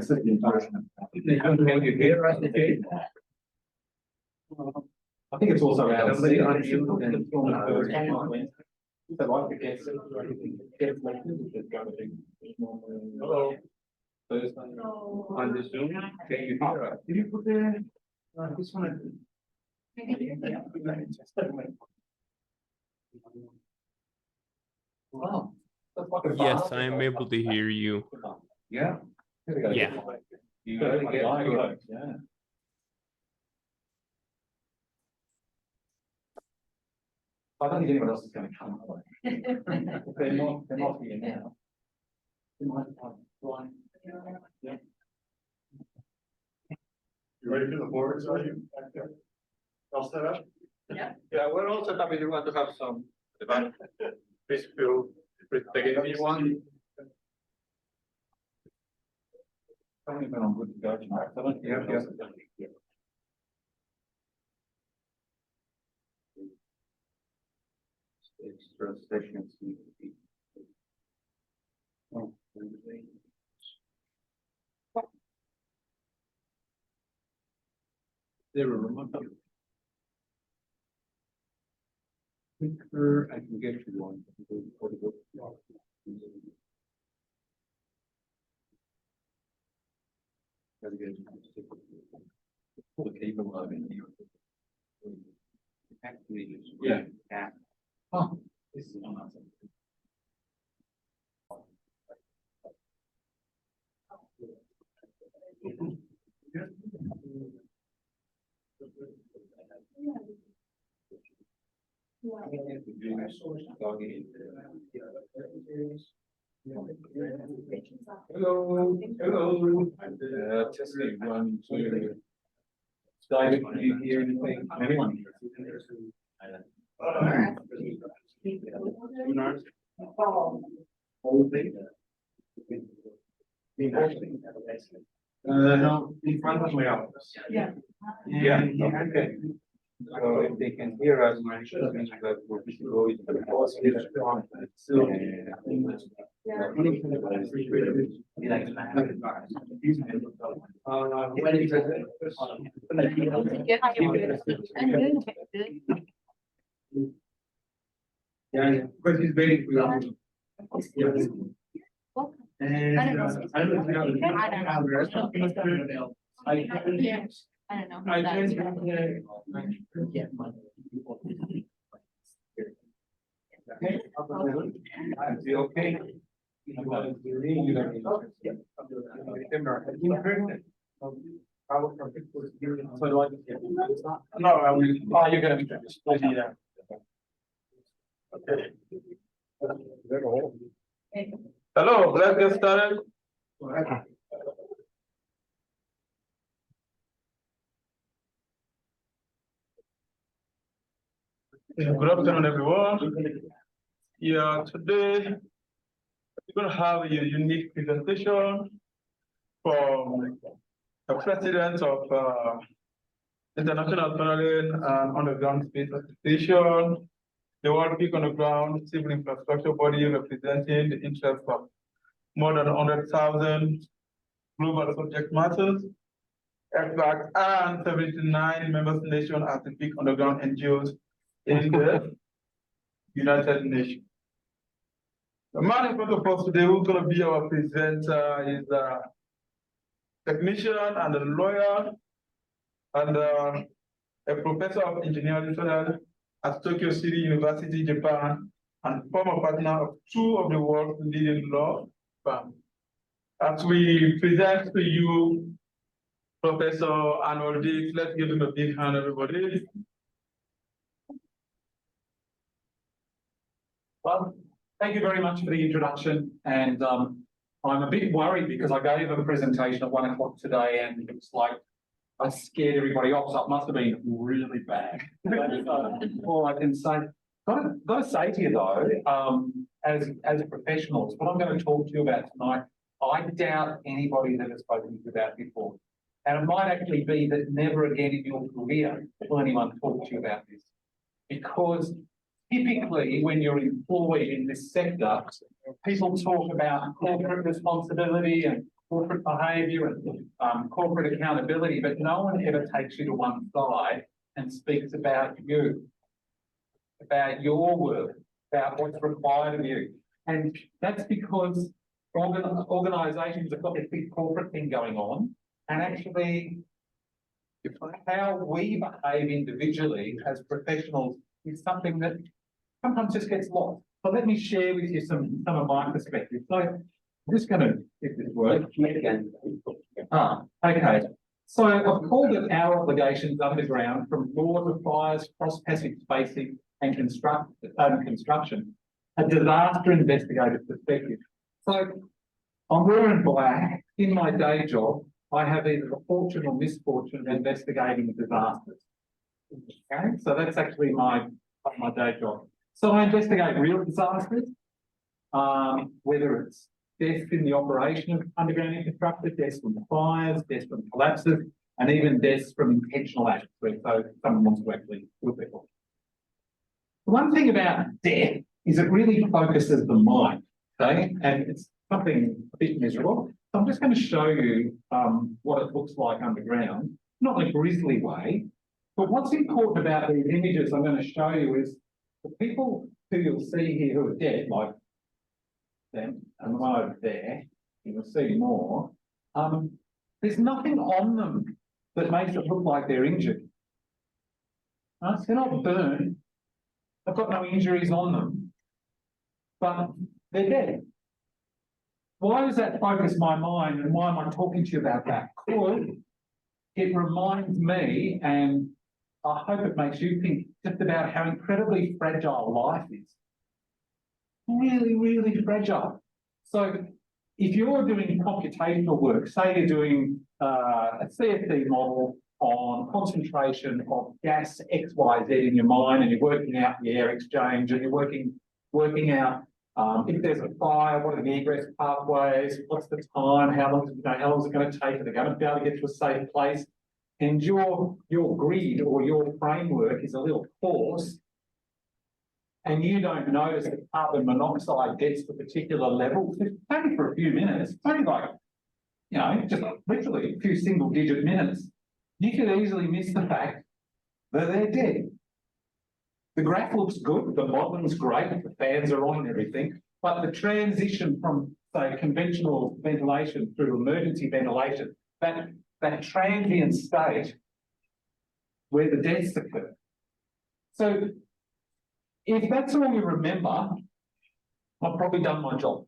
Can you hear us, okay? I think it's also our. Hello. On the Zoom, can you hear us? Did you put the, this one? Wow. Yes, I am able to hear you. Yeah. Yeah. You gotta get it. Yeah. I don't think anyone else is gonna come. They're not here now. They might have one. Yeah. You ready for the boards, are you? All set up? Yeah. Yeah, we're all set up if you want to have some debate. Please feel free to take it if you want. Tell me when I'm good to go tonight. I don't hear you. Extra sessions. Oh, there were remote. Quicker, I can get you one. Pull the cable out in here. Actually, yeah. Oh, this is awesome. Hello, hello. Testing 1, 2. David, can you hear anything? Anyone? No, in front of my office. Yeah. Yeah, okay. So if they can hear us, that we're going yeah, because he's waiting for you. And I don't know. I don't know. I tend to okay. No, I will. Oh, you're gonna be just okay. Hello, let's get started. Good afternoon, everyone. Yeah, today we're going to have a unique presentation from the president of International Tunneling and Underground Space Association, the World Peak Underground Civil Infrastructure Body representing the interests of more than 100,000 global subject matters, experts, and 79 member nations as the Peak Underground NGOs in the United Nations. The man in front of us today who's going to be our presenter is a technician and a lawyer and a professor of engineering at Tokyo City University, Japan, and former partner of 2 of the world's leading law firms. As we present to you Professor Arnold Dix, let's give him a big hand, everybody. Well, thank you very much for the introduction. And I'm a bit worried because I gave a presentation at 1 o'clock today and it was like I scared everybody off. So it must have been really bad. All I can say. Got to say to you though, as professionals, what I'm going to talk to you about tonight, I doubt anybody's ever spoken to you about before. And it might actually be that never again in your career will anyone talk to you about this. Because typically, when you're employed in this sector, people talk about corporate responsibility and corporate behaviour and corporate accountability, but no one ever takes you to one side and speaks about you, about your work, about what's required of you. And that's because organisations have got this big corporate thing going on, and actually how we behave individually as professionals is something that sometimes just gets lost. So let me share with you some of my perspectives. So I'm just going to get this work. Okay. So I've called it our obligations underground from law to fires, cross-passage spacing and construction, a disaster investigative perspective. So I'm wearing black. In my day job, I have either the fortune or misfortune of investigating disasters. Okay, so that's actually my day job. So I investigate real disasters, whether it's deaths in the operation of underground infrastructure, deaths from fires, deaths from collapses, and even deaths from intentional acts, where so someone wants to actually kill people. The one thing about death is it really focuses the mind, okay? And it's something a bit miserable. So I'm just going to show you what it looks like underground, not in a grisly way, but what's important about these images I'm going to show you is the people who you'll see here who are dead, like them, and the one over there, you'll see more, there's nothing on them that makes it look like they're injured. So they're not burned, they've got no injuries on them, but they're dead. Why does that focus my mind, and why am I talking to you about that? Because it reminds me, and I hope it makes you think just about how incredibly fragile life is. Really, really fragile. So if you're doing computational work, say you're doing a CFD model on concentration of gas XYZ in your mine, and you're working out the air exchange, and you're working out if there's a fire, what are the egress pathways, what's the time, how long is it going to take, are they going to be able to get to a safe place? And your grid or your framework is a little coarse, and you don't notice that carbon monoxide gets to a particular level, it's only for a few minutes, it's only like, you know, just literally a few single digit minutes, you could easily miss the fact that they're dead. The graph looks good, the modeling's great, the fans are on and everything, but the transition from, say, conventional ventilation through emergency ventilation, that transient state where the deaths occur. So if that's all you remember, I've probably done my job,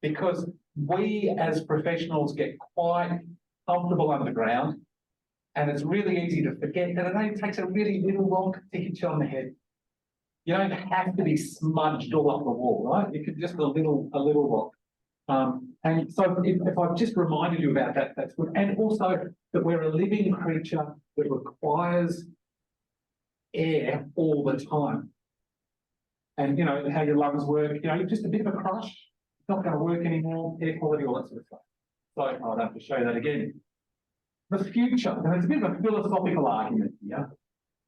because we as professionals get quite comfortable underground, and it's really easy to forget that it only takes a really little rock to hit you on the head. You don't have to be smudged all up the wall, right? You could just a little rock. And so if I've just reminded you about that, that's good. And also that we're a living creature that requires air all the time. And you know how your lungs work, you know, you're just a bit of a crush, it's not going to work anymore, air quality, all that sort of stuff. So I don't have to show that again. The future, and it's a bit of a philosophical argument here,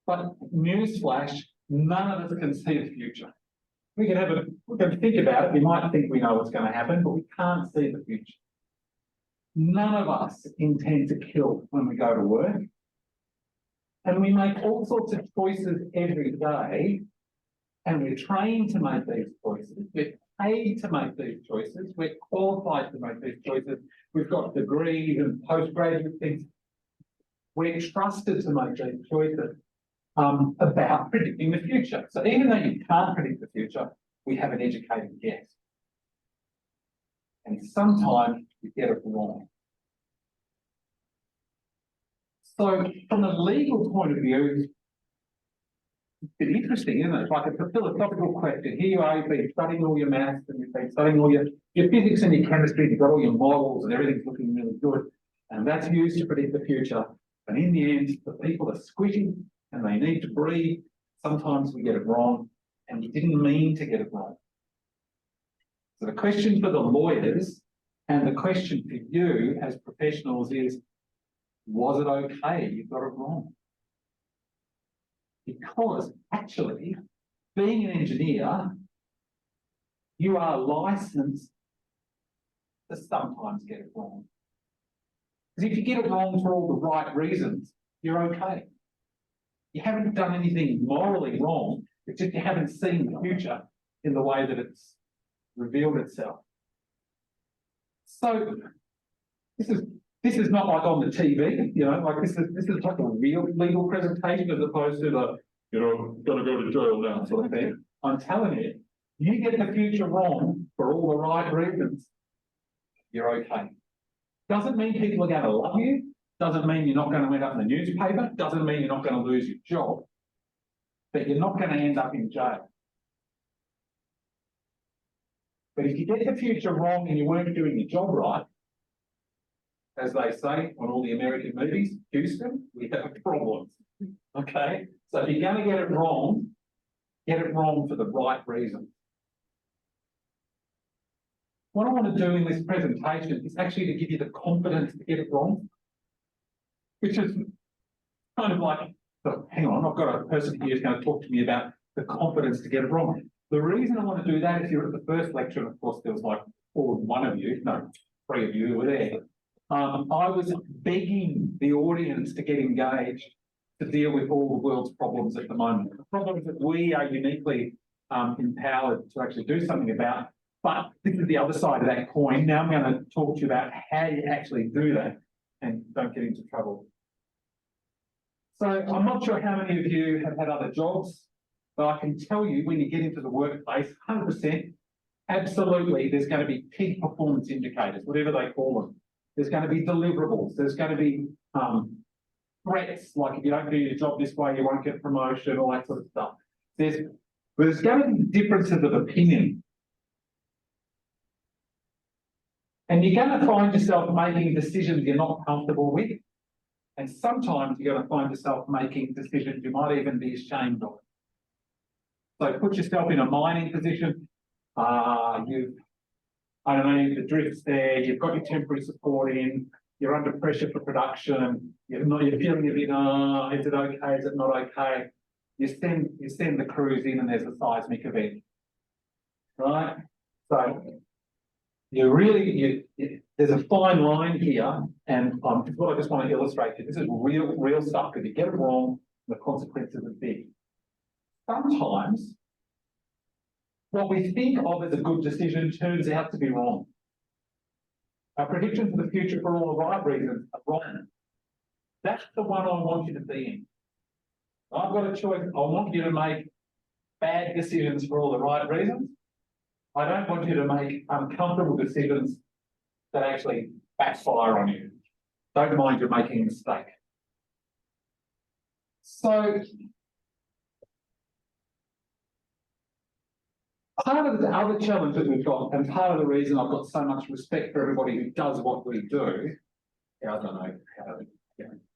but newsflash, none of us can see the future. We can think about it, we might think we know what's going to happen, but we can't see the future. None of us intend to kill when we go to work. And we make all sorts of choices every day, and we're trained to make these choices. We're paid to make these choices. We're qualified to make these choices. We've got degrees and postgraduate things. We're trusted to make these choices about predicting the future. So even though you can't predict the future, we have an educated guess. And sometimes you get it wrong. So from a legal point of view, it's a bit interesting, isn't it? It's like a philosophical question. Here you are, you've been studying all your maths and you've been studying all your physics and your chemistry, you've got all your models and everything's looking really good. And that's used to predict the future. And in the end, the people are squishing and they need to breathe. Sometimes we get it wrong, and we didn't mean to get it wrong. So the question for the lawyers and the question for you as professionals is, was it okay you got it wrong? Because actually, being an engineer, you are licensed to sometimes get it wrong. Because if you get it wrong for all the right reasons, you're okay. You haven't done anything morally wrong, it's just you haven't seen the future in the way that it's revealed itself. So this is not like on the TV, you know, like this is like a real legal presentation as opposed to the, you know, gonna go to jail now sort of thing. I'm telling you, you get the future wrong for all the right reasons, you're okay. Doesn't mean people are going to love you, doesn't mean you're not going to end up in the newspaper, doesn't mean you're not going to lose your job, but you're not going to end up in jail. But if you get the future wrong and you weren't doing your job right, as they say on all the American movies, Houston, we have problems. Okay? So if you're going to get it wrong for the right reason. What I want to do in this presentation is actually to give you the confidence to get it wrong, which is kind of like, so hang on, I've got a person here who's going to talk to me about the confidence to get it wrong. The reason I want to do that is you're at the first lecture, and of course there was like one of you, no, 3 of you who were there. I was begging the audience to get engaged to deal with all the world's problems at the moment. The problems that we are uniquely empowered to actually do something about. But this is the other side of that coin. Now I'm going to talk to you about how you actually do that and don't get into trouble. So I'm not sure how many of you have had other jobs, but I can tell you when you get into the workplace, 100%, absolutely, there's going to be peak performance indicators, whatever they call them. There's going to be deliverables. There's going to be threats, like if you don't do your job this way, you won't get promotion, all that sort of stuff. There's going to be differences of opinion. And you're going to find yourself making decisions you're not comfortable with. And sometimes you're going to find yourself making decisions you might even be ashamed of. So put yourself in a mining position. I don't know, the drift's there, you've got your temporary support in, you're under pressure for production, you're feeling a bit, is it okay, is it not okay? You send the crews in and there's a seismic event, right? So there's a fine line here, and this is what I just want to illustrate here. This is real stuff. If you get it wrong, the consequences are big. Sometimes what we think of as a good decision turns out to be wrong. Our predictions for the future for all the right reasons are wrong. That's the one I want you to be in. I've got a choice. I want you to make bad decisions for all the right reasons. I don't want you to make uncomfortable decisions that actually backfire on you. Don't mind you're making a mistake. So, part of the other challenge that we've got, and part of the reason I've got so much respect for everybody who does what we do, I don't know how to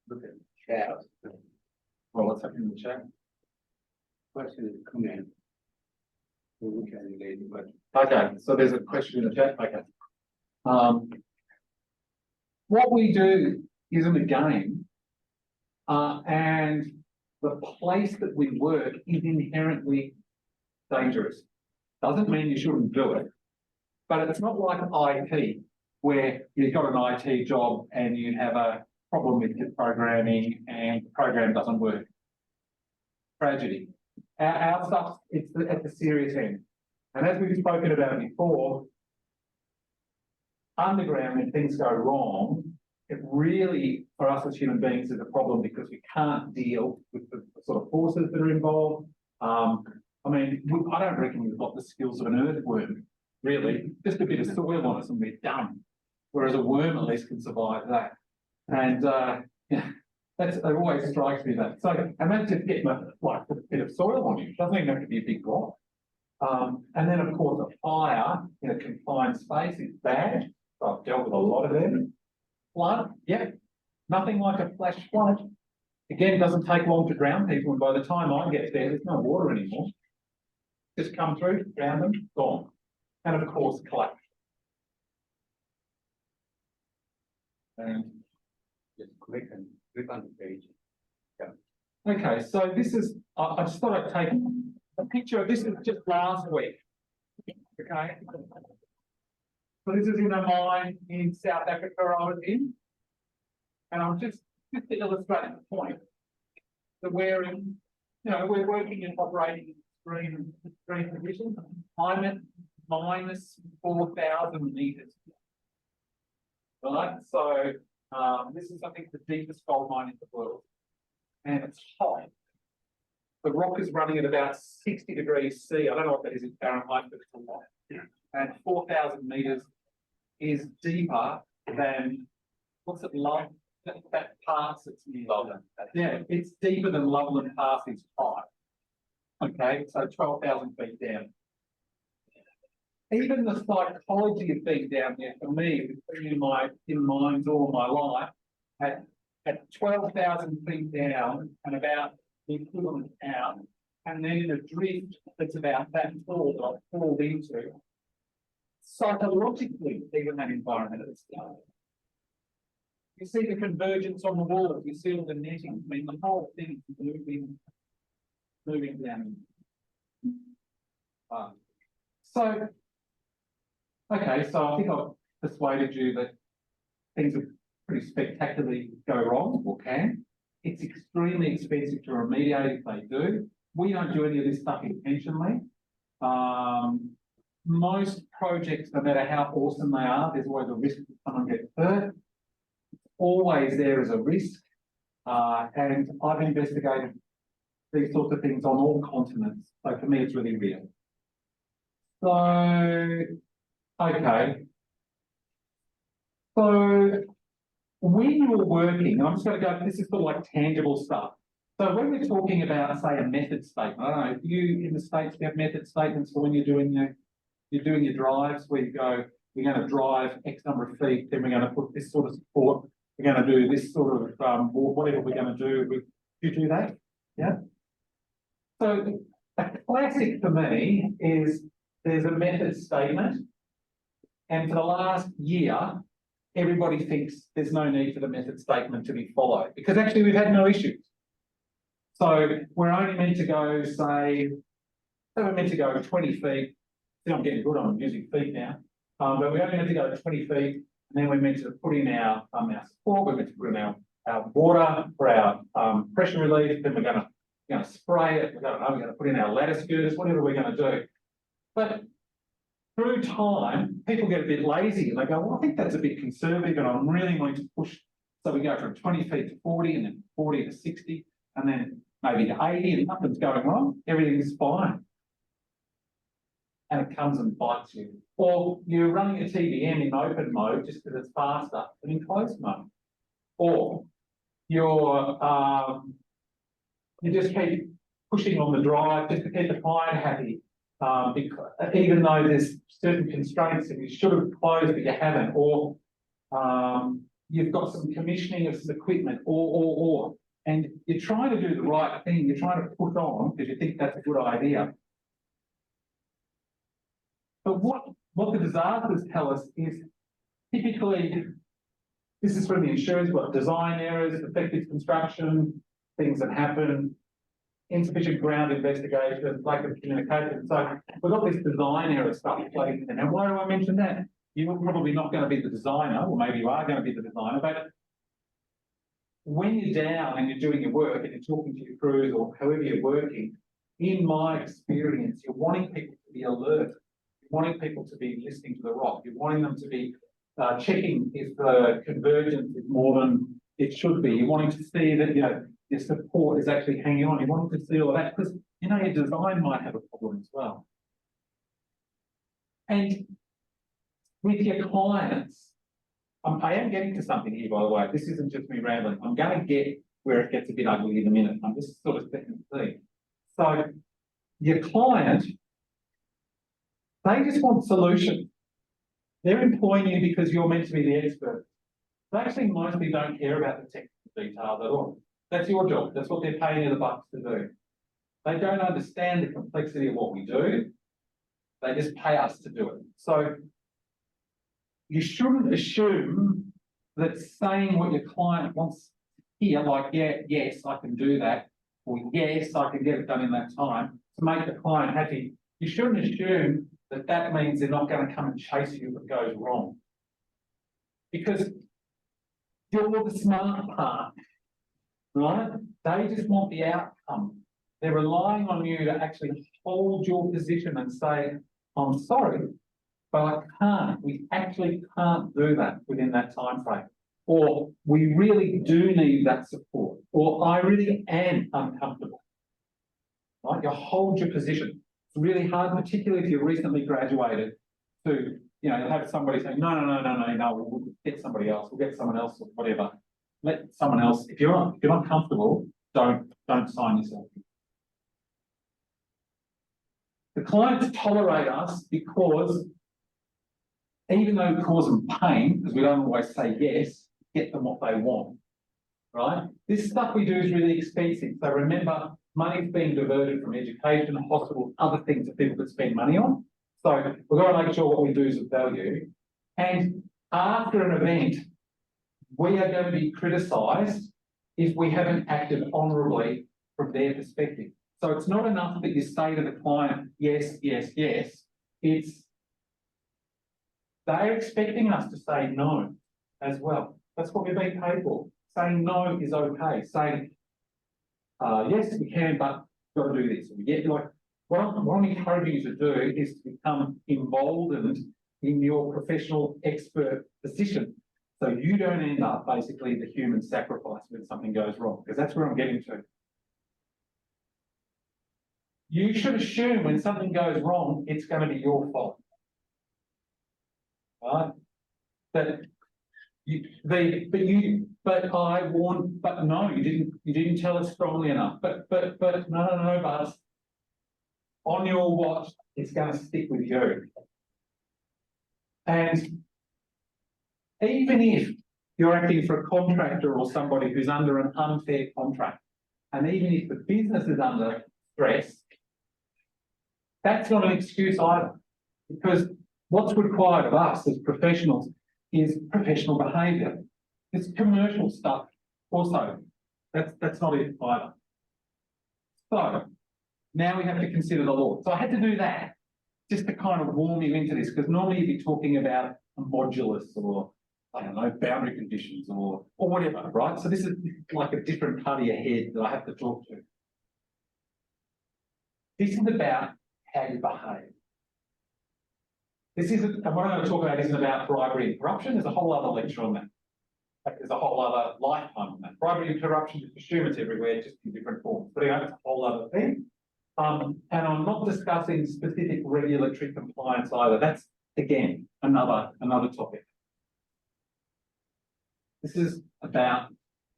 look at the chat. Well, what's happening in the chat? Question is comment. We can relate, but Okay, so there's a question in the chat. Okay. What we do isn't a game, and the place that we work is inherently dangerous. Doesn't mean you shouldn't do it, but it's not like IT, where you've got an IT job and you have a problem with your programming and the program doesn't work. Tragedy. Our stuff, it's at the serious end. And as we've spoken about before, underground, when things go wrong, it really, for us as human beings, is a problem because we can't deal with the sort of forces that are involved. I mean, I don't reckon we've got the skills of an earthworm, really. Just a bit of soil on us and we're done. Whereas a worm at least can survive that. And yeah, it always strikes me that. So, and that's just getting a bit of soil on you. It doesn't even have to be a big block. And then, of course, a fire in a confined space is bad. I've dealt with a lot of them. Flood, yeah, nothing like a flash flood. Again, it doesn't take long to drown people, and by the time I get there, there's no water anymore. Just come through, drown them, gone. And of course, collapse. And just click on the page. okay, so this is, I just thought I'd take a picture of this is just last week. Okay. So this is in a mine in South Africa I was in. And I'm just to illustrate the point that we're in, we're working in operating extreme conditions. I'm at minus 4,000 meters. Right, so this is, I think, the deepest gold mine in the world, and it's hot. The rock is running at about 60 degrees C. I don't know what that is in Fahrenheit, but it's a lot. And 4,000 meters is deeper than, what's it, Love? That pass, it's near Loveland. Yeah, it's deeper than Loveland Pass is high. Okay, so 12,000 feet down. Even the psychology of being down there, for me, it's been in mines all my life, at 12,000 feet down and about the equivalent out, and then in a drift that's about that tall that I've fallen into, psychologically, even that environment is down. You see the convergence on the wall, you see all the netting, I mean, the whole thing is moving down. Okay, so I think I've persuaded you that things are pretty spectacularly go wrong, or can. It's extremely expensive to remediate if they do. We don't do any of this stuff intentionally. Most projects, no matter how awesome they are, there's always a risk that someone gets hurt. Always there is a risk, and I've investigated these sorts of things on all continents. So for me, it's really real. So, okay. So when you're working, and I'm just going to go, this is sort of like tangible stuff. So when we're talking about, say, a method statement, I don't know, if you in the States you have method statements for when you're doing your drives, where you go, we're going to drive X number of feet, then we're going to put this sort of support. We're going to do this sort of, whatever we're going to do. You do that? Yeah. So a classic for me is there's a method statement. And for the last year, everybody thinks there's no need for the method statement to be followed because actually we've had no issues. So we're only meant to go, say we're meant to go 20 feet. See, I'm getting good on using feet now. But we're only meant to go 20 feet. And then we're meant to put in our support, we're meant to put in our water for our pressure relief, then we're going to spray it, we're going to put in our lattice girders, whatever we're going to do. But through time, people get a bit lazy and they go, well, I think that's a bit conservative and I'm really wanting to push. So we go from 20 feet to 40 and then 40 to 60 and then maybe to 80 and nothing's going wrong, everything's fine. And it comes and bites you. Or you're running a TBM in open mode just because it's faster than in closed mode. Or you just keep pushing on the drive just to keep the client happy. Because, even though there's certain constraints that you should have closed but you haven't, or you've got some commissioning of some equipment, or, and you're trying to do the right thing, you're trying to push on because you think that's a good idea. But what the disasters tell us is typically, this is from the insurance, what design errors, defective construction, things that happen, insufficient ground investigation, lack of communication. So we've got this design error stuff playing in. And why do I mention that? You're probably not going to be the designer, or maybe you are going to be the designer, but when you're down and you're doing your work and you're talking to your crews or however you're working, in my experience, you're wanting people to be alert. You're wanting people to be listening to the rock. You're wanting them to be checking if the convergence is more than it should be. You're wanting to see that, your support is actually hanging on. You want to see all of that because, your design might have a problem as well. And with your clients, I am getting to something here, by the way. This isn't just me rambling. I'm going to get where it gets a bit ugly in a minute. I'm just sort of setting the scene. So your client, they just want solutions. They're employing you because you're meant to be the expert. They actually mostly don't care about the technical details at all. That's your job. That's what they're paying you the bucks to do. They don't understand the complexity of what we do. They just pay us to do it. So you shouldn't assume that saying what your client wants here, like, yes, I can do that, or yes, I can get it done in that time, to make the client happy. You shouldn't assume that means they're not going to come and chase you if it goes wrong. Because you're the smart part, right? They just want the outcome. They're relying on you to actually hold your position and say, I'm sorry, but I can't. We actually can't do that within that time frame. Or we really do need that support. Or I really am uncomfortable. Right? You hold your position. It's really hard, particularly if you're recently graduated, to have somebody say, no, we'll get somebody else, we'll get someone else, or whatever. Let someone else. If you're not comfortable, don't sign yourself. The clients tolerate us because even though we cause them pain, because we don't always say yes, get them what they want, right? This stuff we do is really expensive. So remember, money's being diverted from education, hospitals, other things that people could spend money on. So we've got to make sure what we do is of value. And after an event, we are going to be criticised if we haven't acted honourably from their perspective. So it's not enough that you say to the client, yes, yes, yes. It's they're expecting us to say no as well. That's what we're being paid for. Saying no is okay. Saying yes, we can, but we've got to do this. We get what I'm encouraging you to do is to become emboldened in your professional expert position. So you don't end up basically the human sacrifice when something goes wrong, because that's where I'm getting to. You should assume when something goes wrong, it's going to be your fault. Right? But no, you didn't tell us strongly enough. But no, on your watch, it's going to stick with you. And even if you're acting for a contractor or somebody who's under an unfair contract, and even if the business is under stress, that's not an excuse either, because what's required of us as professionals is professional behaviour. It's commercial stuff also. That's not it either. So now we have to consider the law. So I had to do that just to kind of warm you into this, because normally you'd be talking about a modulus or, I don't know, boundary conditions or whatever, right? So this is like a different part of your head that I have to talk to. This is about how you behave. This isn't, and what I'm going to talk about isn't about bribery and corruption. There's a whole other lecture on that. There's a whole other lifetime on that. Bribery and corruption, just assume it's everywhere, just in different forms. But anyway, it's a whole other thing. And I'm not discussing specific regulatory compliance either. That's, again, another topic. This is about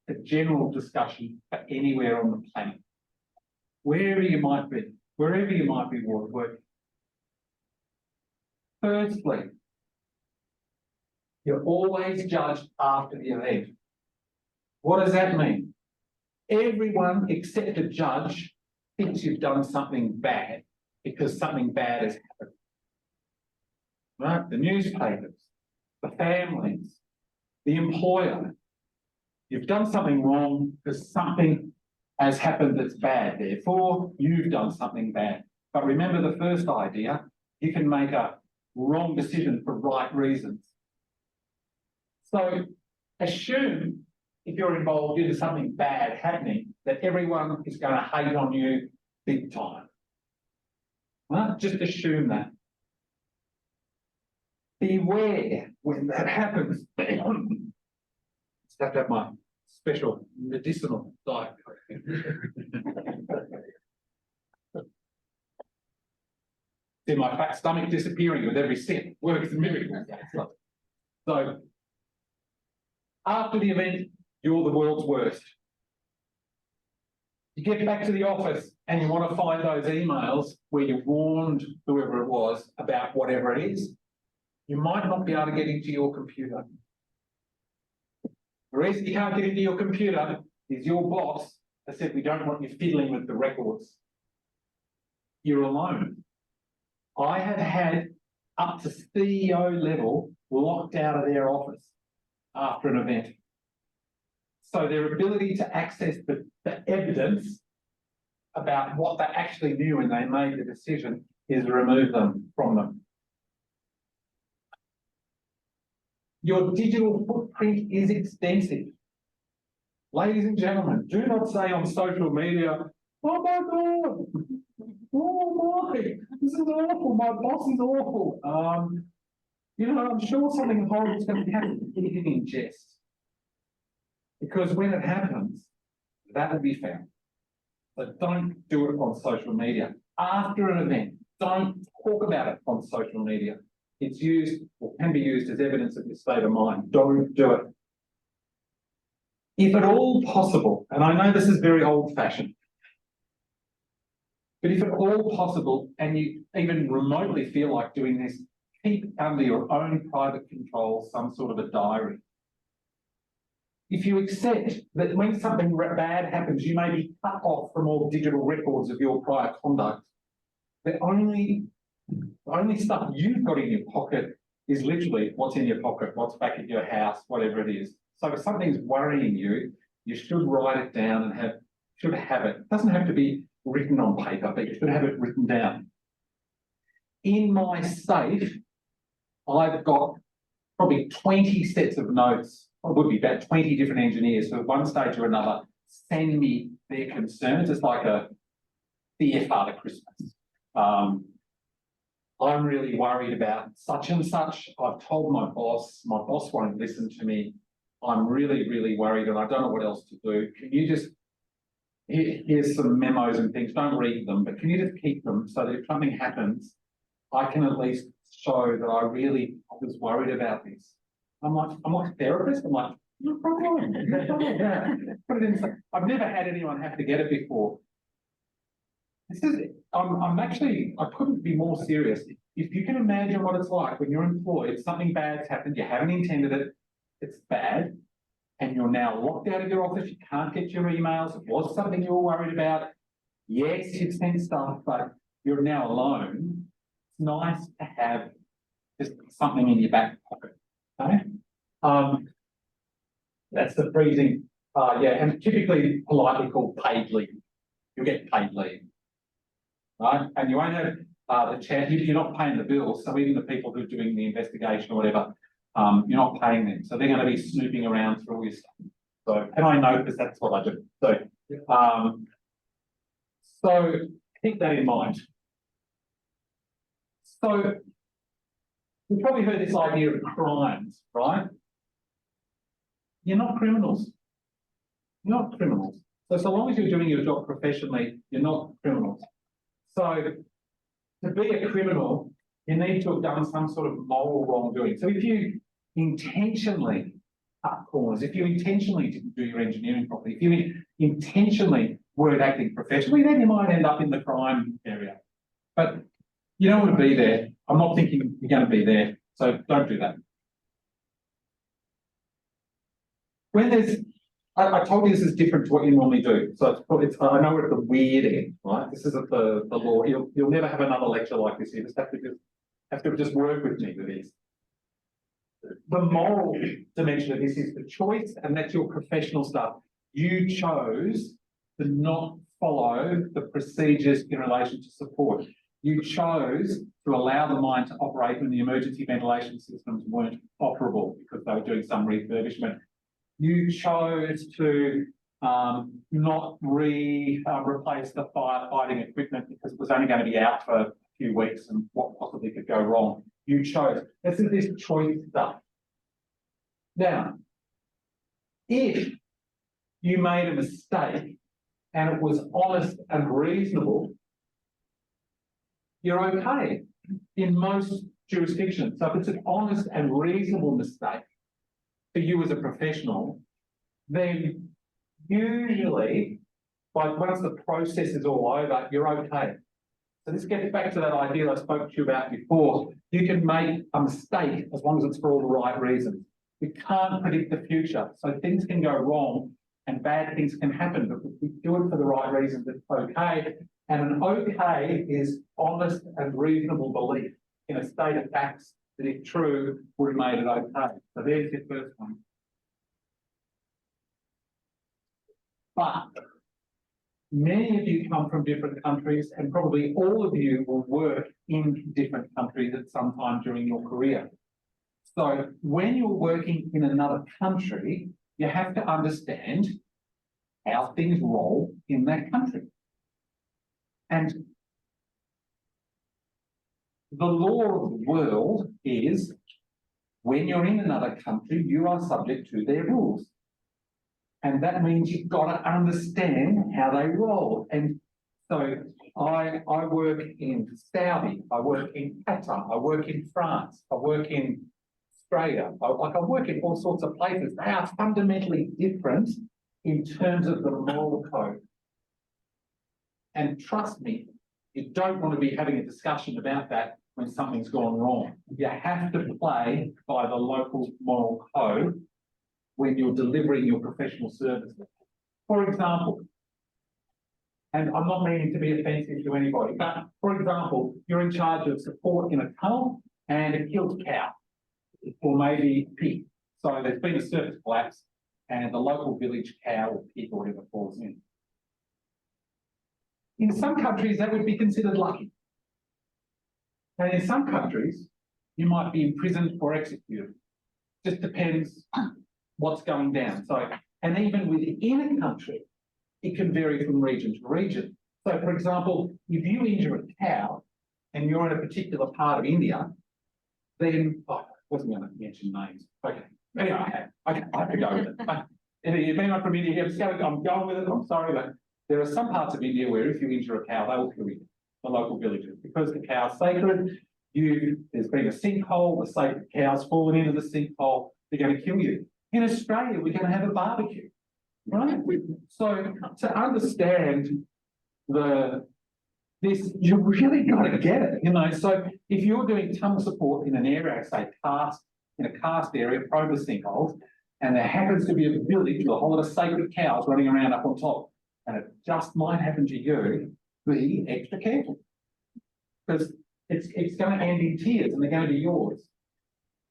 a general discussion for anywhere on the planet. Wherever you might be working. Firstly, you're always judged after the event. What does that mean? Everyone except the judge thinks you've done something bad because something bad has happened. Right? The newspapers, the families, the employer. You've done something wrong because something has happened that's bad. Therefore, you've done something bad. But remember the first idea, you can make a wrong decision for right reasons. So assume if you're involved in something bad happening, that everyone is going to hate on you big time. Well, just assume that. Beware when that happens. I have to have my special medicinal diet. See my fat stomach disappearing with every sip. Works a miracle. So, after the event, you're the world's worst. You get back to the office and you want to find those emails where you warned whoever it was about whatever it is. You might not be able to get into your computer. The reason you can't get into your computer is your boss has said we don't want you fiddling with the records. You're alone. I have had up to CEO level locked out of their office after an event. So their ability to access the evidence about what they actually knew when they made the decision is remove them from them. Your digital footprint is extensive. Ladies and gentlemen, do not say on social media, oh my God, oh my, this is awful, my boss is awful. You know, I'm sure something horrible is going to happen, even in jest. Because when it happens, that will be found. So don't do it on social media. After an event, don't talk about it on social media. It's used or can be used as evidence of your state of mind. Don't do it. If at all possible, and I know this is very old-fashioned, but if at all possible, and you even remotely feel like doing this, keep under your own private control some sort of a diary. If you accept that when something bad happens, you may be cut off from all digital records of your prior conduct, the only stuff you've got in your pocket is literally what's in your pocket, what's back at your house, whatever it is. So if something's worrying you, you should write it down and should have it. It doesn't have to be written on paper, but you should have it written down. In my safe, I've got probably 20 sets of notes. It would be about 20 different engineers who at one stage or another send me their concerns. It's like a Dear Father Christmas. I'm really worried about such and such. I've told my boss won't listen to me. I'm really, really worried and I don't know what else to do. Can you just, here's some memos and things, don't read them, but can you just keep them so that if something happens, I can at least show that I was worried about this. I'm like a therapist. I'm like, no problem. Yeah. Put it in. I've never had anyone have to get it before. I couldn't be more serious. If you can imagine what it's like when you're employed, something bad's happened, you haven't intended it, it's bad, and you're now locked out of your office, you can't get your emails, it was something you were worried about. Yes, you've sent stuff, but you're now alone. It's nice to have just something in your back pocket. Okay? That's the freezing, and typically politely called paid leave. You'll get paid leave. Right? And you won't have the chance, you're not paying the bills, so even the people who are doing the investigation or whatever, you're not paying them. So they're going to be snooping around through all your stuff. So, and I know because that's what I do. So keep that in mind. So you've probably heard this idea of crimes, right? You're not criminals. You're not criminals. So long as you're doing your job professionally, you're not criminals. So to be a criminal, you need to have done some sort of moral wrongdoing. So if you intentionally cut corners, if you intentionally didn't do your engineering properly, if you intentionally weren't acting professionally, then you might end up in the crime area. But you don't want to be there. I'm not thinking you're going to be there, so don't do that. When there's, I told you this is different to what you normally do. So I know we're at the weird end, right? This isn't the law. You'll never have another lecture like this. You just have to just work with me with this. The moral dimension of this is the choice, and that's your professional stuff. You chose to not follow the procedures in relation to support. You chose to allow the mine to operate when the emergency ventilation systems weren't operable because they were doing some refurbishment. You chose to not replace the firefighting equipment because it was only going to be out for a few weeks and what possibly could go wrong. You chose. This is this choice stuff. Now, if you made a mistake and it was honest and reasonable, you're okay in most jurisdictions. So if it's an honest and reasonable mistake for you as a professional, then usually, once the process is all over, you're okay. So this gets back to that idea I spoke to you about before. You can make a mistake as long as it's for all the right reasons. We can't predict the future, so things can go wrong and bad things can happen, but if we do it for the right reasons, it's okay. And an okay is honest and reasonable belief in a state of facts that, if true, would have made it okay. So there's the first one. But many of you come from different countries, and probably all of you will work in different countries at some time during your career. So when you're working in another country, you have to understand how things roll in that country. And the law of the world is when you're in another country, you are subject to their rules. And that means you've got to understand how they roll. And so I work in Saudi, I work in Qatar, I work in France, I work in Australia, I work in all sorts of places. They are fundamentally different in terms of the moral code. And trust me, you don't want to be having a discussion about that when something's gone wrong. You have to play by the local moral code when you're delivering your professional services. For example, and I'm not meaning to be offensive to anybody, but for example, you're in charge of support in a tunnel and it kills a cow or maybe a pig. So there's been a surface collapse and the local village cow or pig or whatever falls in. In some countries, that would be considered lucky. And in some countries, you might be imprisoned or executed. Just depends what's going down. So, and even within a country, it can vary from region to region. So, for example, if you injure a cow and you're in a particular part of India, then, I wasn't going to mention names. Okay. Anyway, I have to go with it. If anyone from India, I'm going with it, I'm sorry, but there are some parts of India where if you injure a cow, they will kill you, the local villagers, because the cow's sacred. There's been a sinkhole, the sacred cow's fallen into the sinkhole, they're going to kill you. In Australia, we're going to have a barbecue, right? So to understand this, you really got to get it, you know. So if you're doing tunnel support in an area, say in a karst area, prone to sinkholes, and there happens to be a village with a whole lot of sacred cows running around up on top, and it just might happen to you, be extra careful. Because it's going to end in tears and they're going to be yours.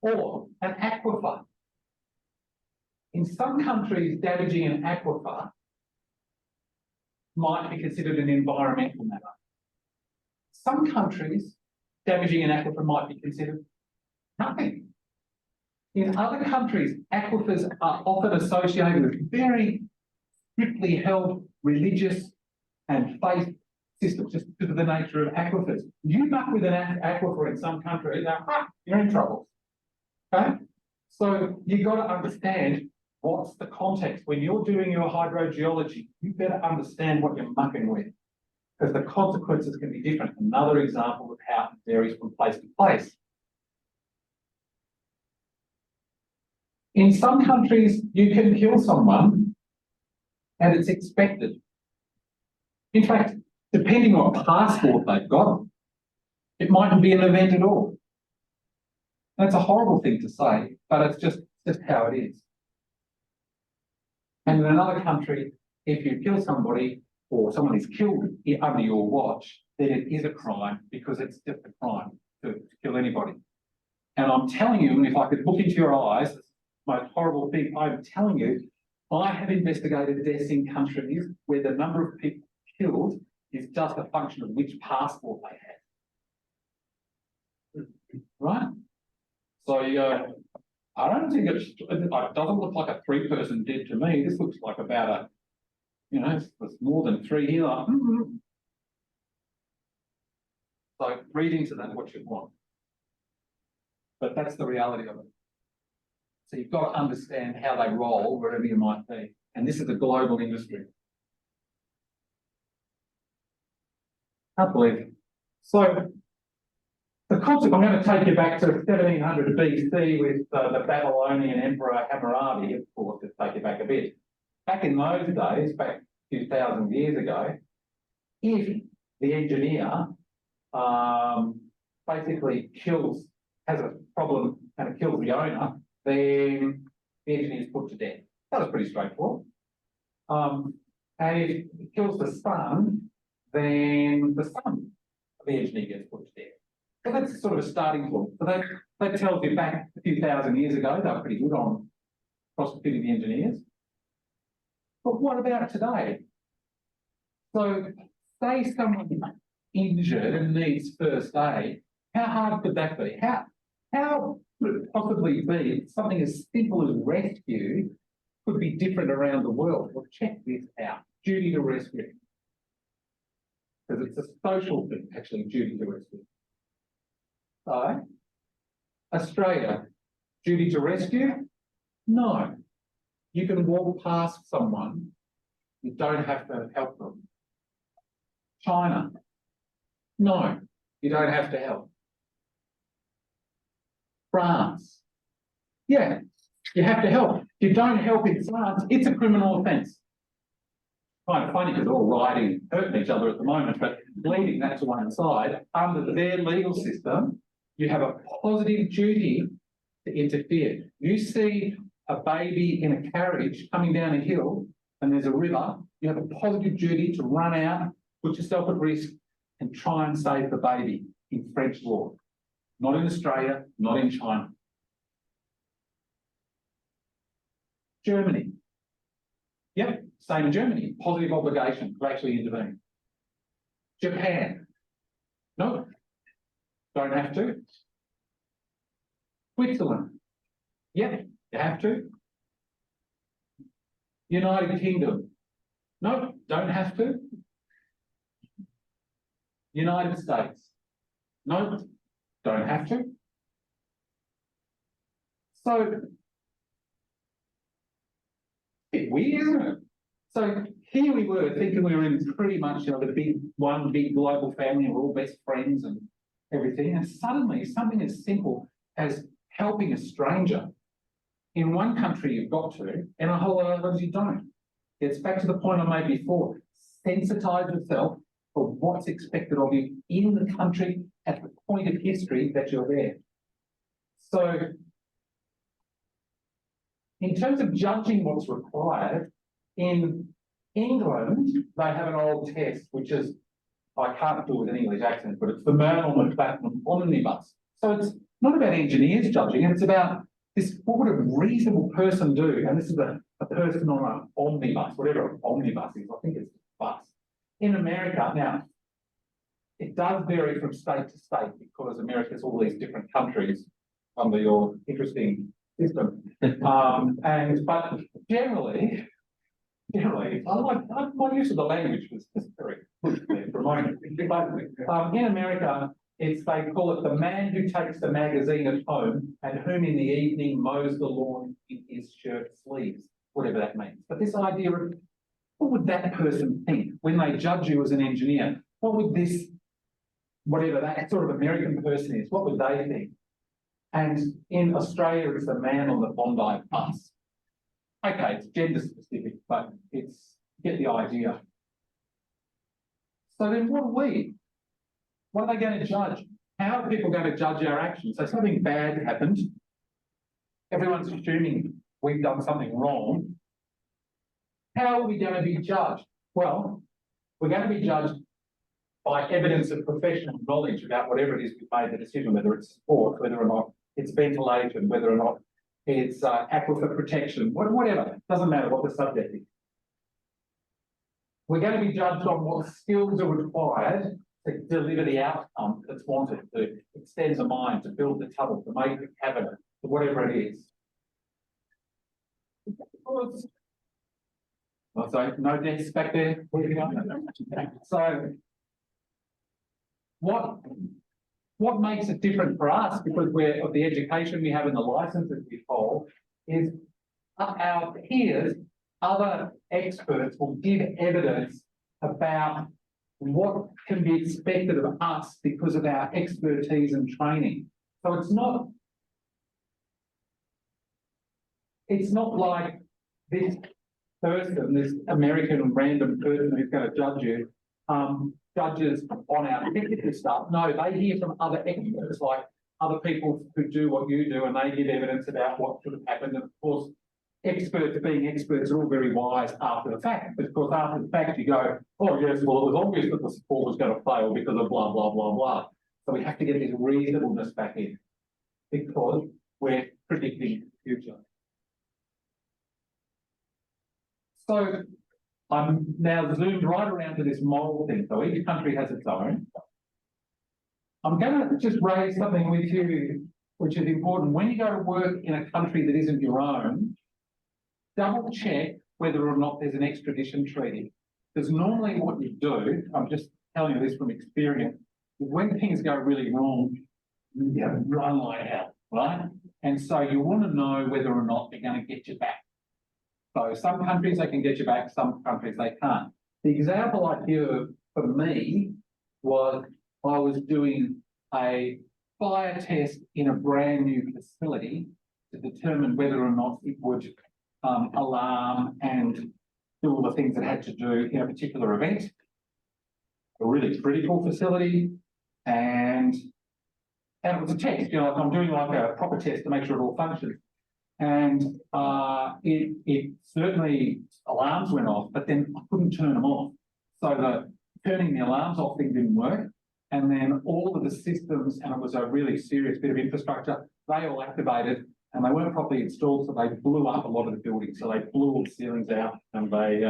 Or an aquifer. In some countries, damaging an aquifer might be considered an environmental matter. Some countries, damaging an aquifer might be considered nothing. In other countries, aquifers are often associated with very strictly held religious and faith systems, just because of the nature of aquifers. You muck with an aquifer in some country, you're in trouble. Okay? So you've got to understand what's the context. When you're doing your hydrogeology, you better understand what you're mucking with, because the consequences can be different. Another example of how it varies from place to place. In some countries, you can kill someone and it's expected. In fact, depending on what passport they've got, it mightn't be an event at all. That's a horrible thing to say, but it's just how it is. And in another country, if you kill somebody or someone is killed under your watch, then it is a crime, because it's just a crime to kill anybody. And I'm telling you, and if I could look into your eyes, it's the most horrible thing, I'm telling you, I have investigated deaths in countries where the number of people killed is just a function of which passport they had. Right? So you go, I don't think it doesn't look like a 3-person dead to me. This looks like about it's more than 3 here. Like, So read into that what you want. But that's the reality of it. So you've got to understand how they roll wherever you might be. And this is a global industry. Can't believe it. So the concept, I'm going to take you back to 1700 BC with the Babylonian Emperor Hammurabi, of course, to take you back a bit. Back in those days, back 2,000 years ago, if the engineer basically has a problem and it kills the owner, then the engineer is put to death. That was pretty straightforward. And if it kills the son, then the son of the engineer gets put to death. So that's sort of a starting point. So that tells you back a few thousand years ago, they were pretty good on prosecuting the engineers. But what about today? So say someone's injured and needs first aid, how hard could that be? How could it possibly be? Something as simple as rescue could be different around the world. Well, check this out. Duty to rescue. Because it's a social thing, actually, duty to rescue. So, Australia, duty to rescue? No. You can walk past someone, you don't have to help them. China? No, you don't have to help. France? Yeah, you have to help. If you don't help in France, it's a criminal offence. Kind of funny because they're all riding and hurting each other at the moment, but leaving that to one side, under their legal system, you have a positive duty to interfere. You see a baby in a carriage coming down a hill and there's a river, you have a positive duty to run out, put yourself at risk and try and save the baby in French law. Not in Australia, not in China. Germany. Yep, same in Germany. Positive obligation to actually intervene. Japan. No, don't have to. Switzerland. Yep, you have to. United Kingdom. No, don't have to. United States. No, don't have to. So, bit weird, isn't it? So here we were thinking we were in pretty much, you know, the big global family and we're all best friends and everything. And suddenly something as simple as helping a stranger in one country you've got to, and a whole lot of others you don't. It's back to the point I made before. Sensitise yourself for what's expected of you in the country at the point of history that you're there. So, in terms of judging what's required, in England, they have an old test, which is, I can't do it with an English accent, but it's the man on the platinum omnibus. So it's not about engineers judging, it's about this, what would a reasonable person do? And this is a person on an omnibus, whatever an omnibus is, I think it's a bus. In America, now, it does vary from state to state because America's all these different countries under your interesting system. But generally, my use of the language was just very good there for a moment. But in America, they call it the man who takes the magazine at home and whom in the evening mows the lawn in his shirt sleeves, whatever that means. But this idea of what would that person think when they judge you as an engineer? What would this, whatever that sort of American person is, what would they think? And in Australia, it's the man on the Bondi bus. Okay, it's gender specific, but it's, get the idea. So then what are we? What are they going to judge? How are people going to judge our actions? So something bad happened. Everyone's assuming we've done something wrong. How are we going to be judged? Well, we're going to be judged by evidence of professional knowledge about whatever it is we've made the decision, whether it's sport, whether or not it's ventilation, whether or not it's aquifer protection, whatever. Doesn't matter what the subject is. We're going to be judged on what skills are required to deliver the outcome that's wanted, to extend the mine, to build the tunnel, to make the cabinet, to whatever it is. So, no desks back there? So, what makes it different for us, because we're of the education we have and the licenses we hold, is our peers, other experts will give evidence about what can be expected of us because of our expertise and training. So it's not like this person, this American random person who's going to judge you, judges on our technical stuff. No, they hear from other experts, like other people who do what you do, and they give evidence about what should have happened. And of course, experts being experts are all very wise after the fact, but of course, after the fact, you go, oh yes, well, it was obvious that the support was going to fail because of blah, blah, blah, blah. So we have to get this reasonableness back in because we're predicting the future. So I'm now zoomed right around to this moral thing. So each country has its own. I'm going to just raise something with you which is important. When you go to work in a country that isn't your own, double check whether or not there's an extradition treaty. Because normally what you do, I'm just telling you this from experience, is when things go really wrong, you run like hell, right? And so you want to know whether or not they're going to get you back. So some countries they can get you back, some countries they can't. The example I give for me was I was doing a fire test in a brand new facility to determine whether or not it would alarm and do all the things that had to do in a particular event. A really critical facility, and it was a test, like I'm doing like a proper test to make sure it all functions. And it certainly alarms went off, but then I couldn't turn them off. So the turning the alarms off thing didn't work. And then all of the systems, and it was a really serious bit of infrastructure, they all activated and they weren't properly installed, so they blew up a lot of the buildings. So they blew all the ceilings out and they,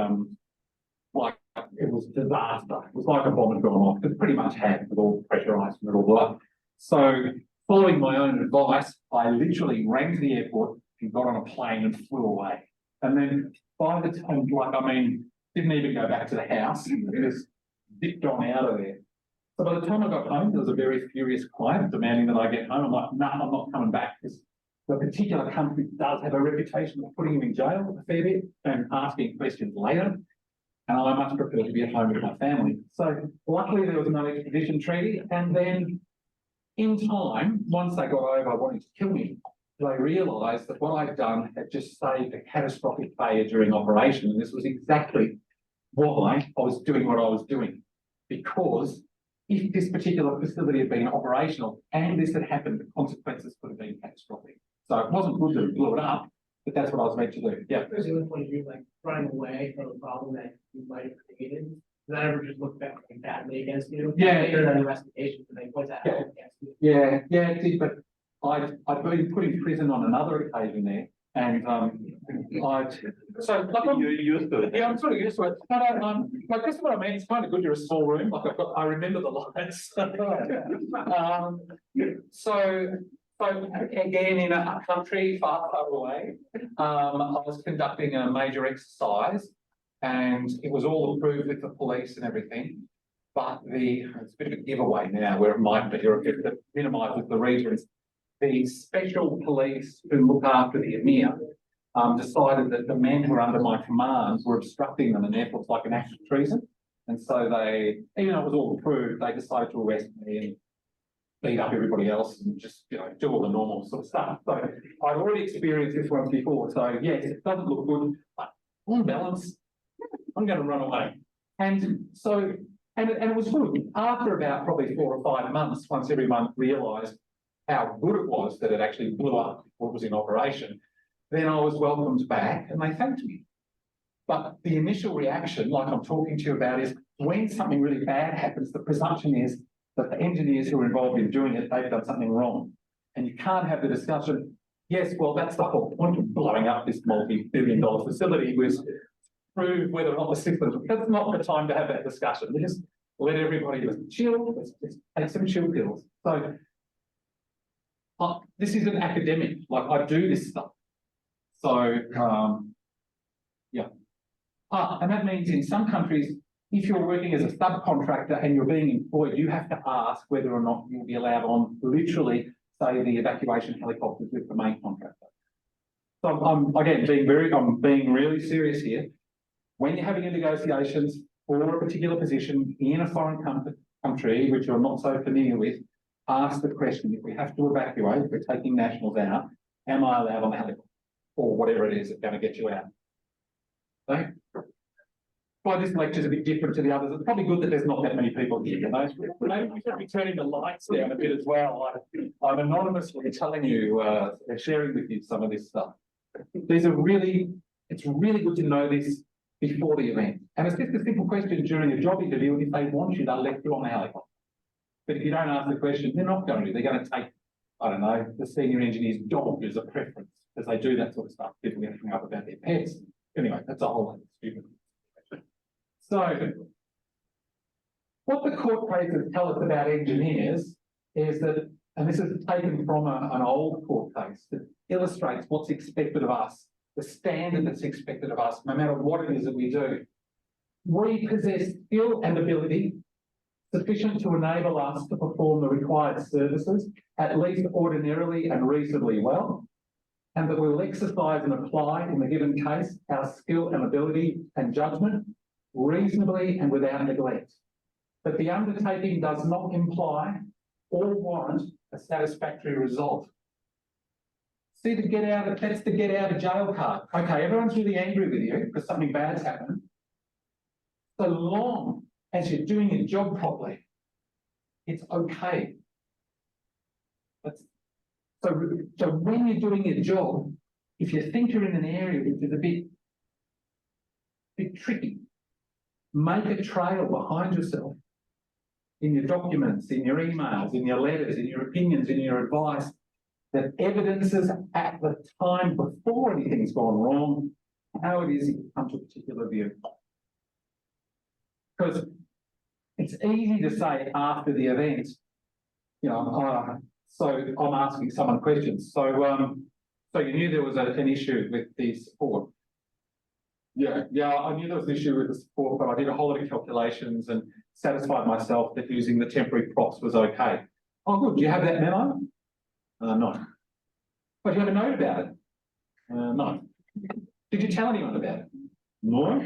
like, it was a disaster. It was like a bomb had gone off. It pretty much had with all pressurized and it all blew up. So following my own advice, I literally ran to the airport and got on a plane and flew away. And then by the time, didn't even go back to the house, just zipped on out of there. So by the time I got home, there was a very furious client demanding that I get home. I'm like, no, I'm not coming back, because the particular country does have a reputation of putting him in jail a fair bit and asking questions later. And I much prefer to be at home with my family. So luckily there was no extradition treaty. And then in time, once they got over wanting to kill me, they realised that what I'd done had just saved a catastrophic failure during operation. And this was exactly why I was doing what I was doing. Because if this particular facility had been operational and this had happened, the consequences could have been catastrophic. So it wasn't good that it blew it up, but that's what I was meant to do. Yeah. Especially with point of view, like running away from a problem that you might have created. Does that ever just look back like badly against you? Yeah. Later in the investigation, they point that out against you. Yeah, it did, but I'd been put in prison on another occasion there, and You're used to it. yeah, I'm sort of used to it. But like this is what I mean. It's kind of good. You're a small room. Like I remember the lights. So again, in a country far, far away, I was conducting a major exercise, and it was all approved with the police and everything. But it's a bit of a giveaway now where it might be, or if it minimises the regions. The special police who look after the EMEA decided that the men who were under my command were obstructing them, and therefore it's like an act of treason. And so they, even though it was all approved, they decided to arrest me and beat up everybody else and just, do all the normal sort of stuff. So I'd already experienced this once before. So yes, it doesn't look good, but on balance, I'm going to run away. And so, and it was good. After about probably 4 or 5 months, once everyone realised how good it was that it actually blew up what was in operation, then I was welcomed back and they thanked me. But the initial reaction, like I'm talking to you about, is when something really bad happens, the presumption is that the engineers who are involved in doing it, they've done something wrong. And you can't have the discussion, yes, well, that's the whole point of blowing up this multi-billion-dollar facility, was to prove whether or not the systems. That's not the time to have that discussion. We just let everybody just chill, let's take some chill pills. So this isn't academic, like I do this stuff. So, yeah. And that means in some countries, if you're working as a subcontractor and you're being employed, you have to ask whether or not you'll be allowed on literally, say, the evacuation helicopters with the main contractor. So I'm being really serious here. When you're having negotiations for a particular position in a foreign country, which you're not so familiar with, ask the question, if we have to evacuate, if we're taking nationals out, am I allowed on the helicopter? Or whatever it is that's going to get you out. Okay? Why this lecture is a bit different to the others. It's probably good that there's not that many people here. Maybe we should be turning the lights down a bit as well. I'm anonymously telling you, sharing with you some of this stuff. It's really good to know this before the event. And it's just a simple question during a job interview, and if they want you, they'll let you on the helicopter. But if you don't ask the question, they're not going to. They're going to take, I don't know, the senior engineer's dog as a preference, as they do that sort of stuff. People get hung up about their pets. Anyway, that's a whole lot of stupid. So, what the court cases tell us about engineers is that and this is taken from an old court case that illustrates what's expected of us, the standard that's expected of us, no matter what it is that we do. We possess skill and ability sufficient to enable us to perform the required services, at least ordinarily and reasonably well, and that we will exercise and apply in the given case our skill and ability and judgment reasonably and without neglect. But the undertaking does not imply or warrant a satisfactory result. See, that's the get out of jail card. Okay, everyone's really angry with you because something bad's happened. So long as you're doing your job properly, it's okay. So when you're doing your job, if you think you're in an area which is a bit tricky, make a trail behind yourself in your documents, in your emails, in your letters, in your opinions, in your advice, that evidences at the time before anything's gone wrong, how it is you come to a particular view. Because it's easy to say after the event, so I'm asking someone questions. So you knew there was an issue with the support. Yeah, I knew there was an issue with the support, but I did a whole lot of calculations and satisfied myself that using the temporary props was okay. Oh, good. Do you have that memo? No. But you have a note about it? No. Did you tell anyone about it? No.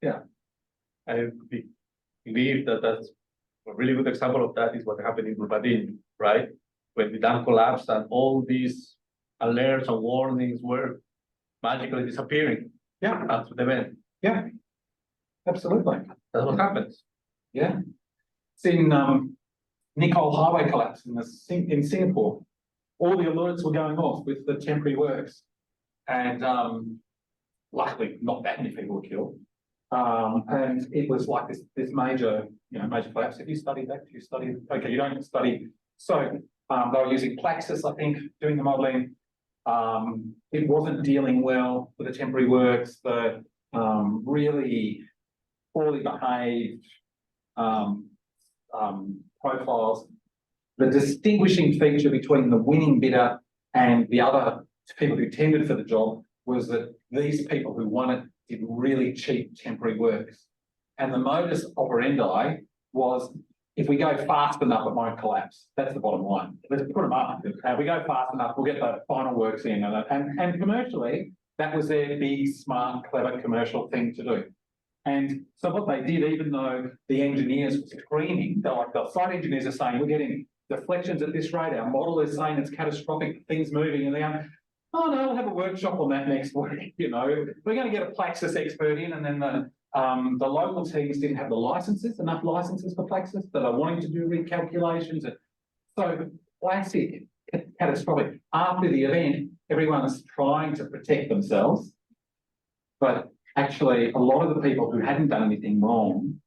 Yeah. I believe that that's a really good example of that is what happened in Rubadin, right? When the dam collapsed and all these alerts and warnings were magically disappearing. Yeah. After the event. Yeah. Absolutely. That's what happens. Yeah. It's in Nicole Highway collapse in Singapore. All the alerts were going off with the temporary works. And luckily not that many people were killed. And it was like this major collapse. Have you studied that? Okay, you don't study. So they were using Plaxis, I think, doing the modelling. It wasn't dealing well with the temporary works, the really poorly behaved profiles. The distinguishing feature between the winning bidder and the other people who tendered for the job was that these people who won it did really cheap temporary works. And the modus operandi was, if we go fast enough, it won't collapse. That's the bottom line. Let's put them up. If we go fast enough, we'll get the final works in. And commercially, that was their big, smart, clever commercial thing to do. And so what they did, even though the engineers were screaming, the site engineers are saying, we're getting deflections at this rate, our model is saying it's catastrophic, things moving, and they're going, oh no, we'll have a workshop on that next week. We're going to get a Plaxis expert in, and then the local teams didn't have enough licenses for Plaxis that are wanting to do recalculations. And so classic, catastrophic. After the event, everyone's trying to protect themselves, but actually a lot of the people who hadn't done anything wrong,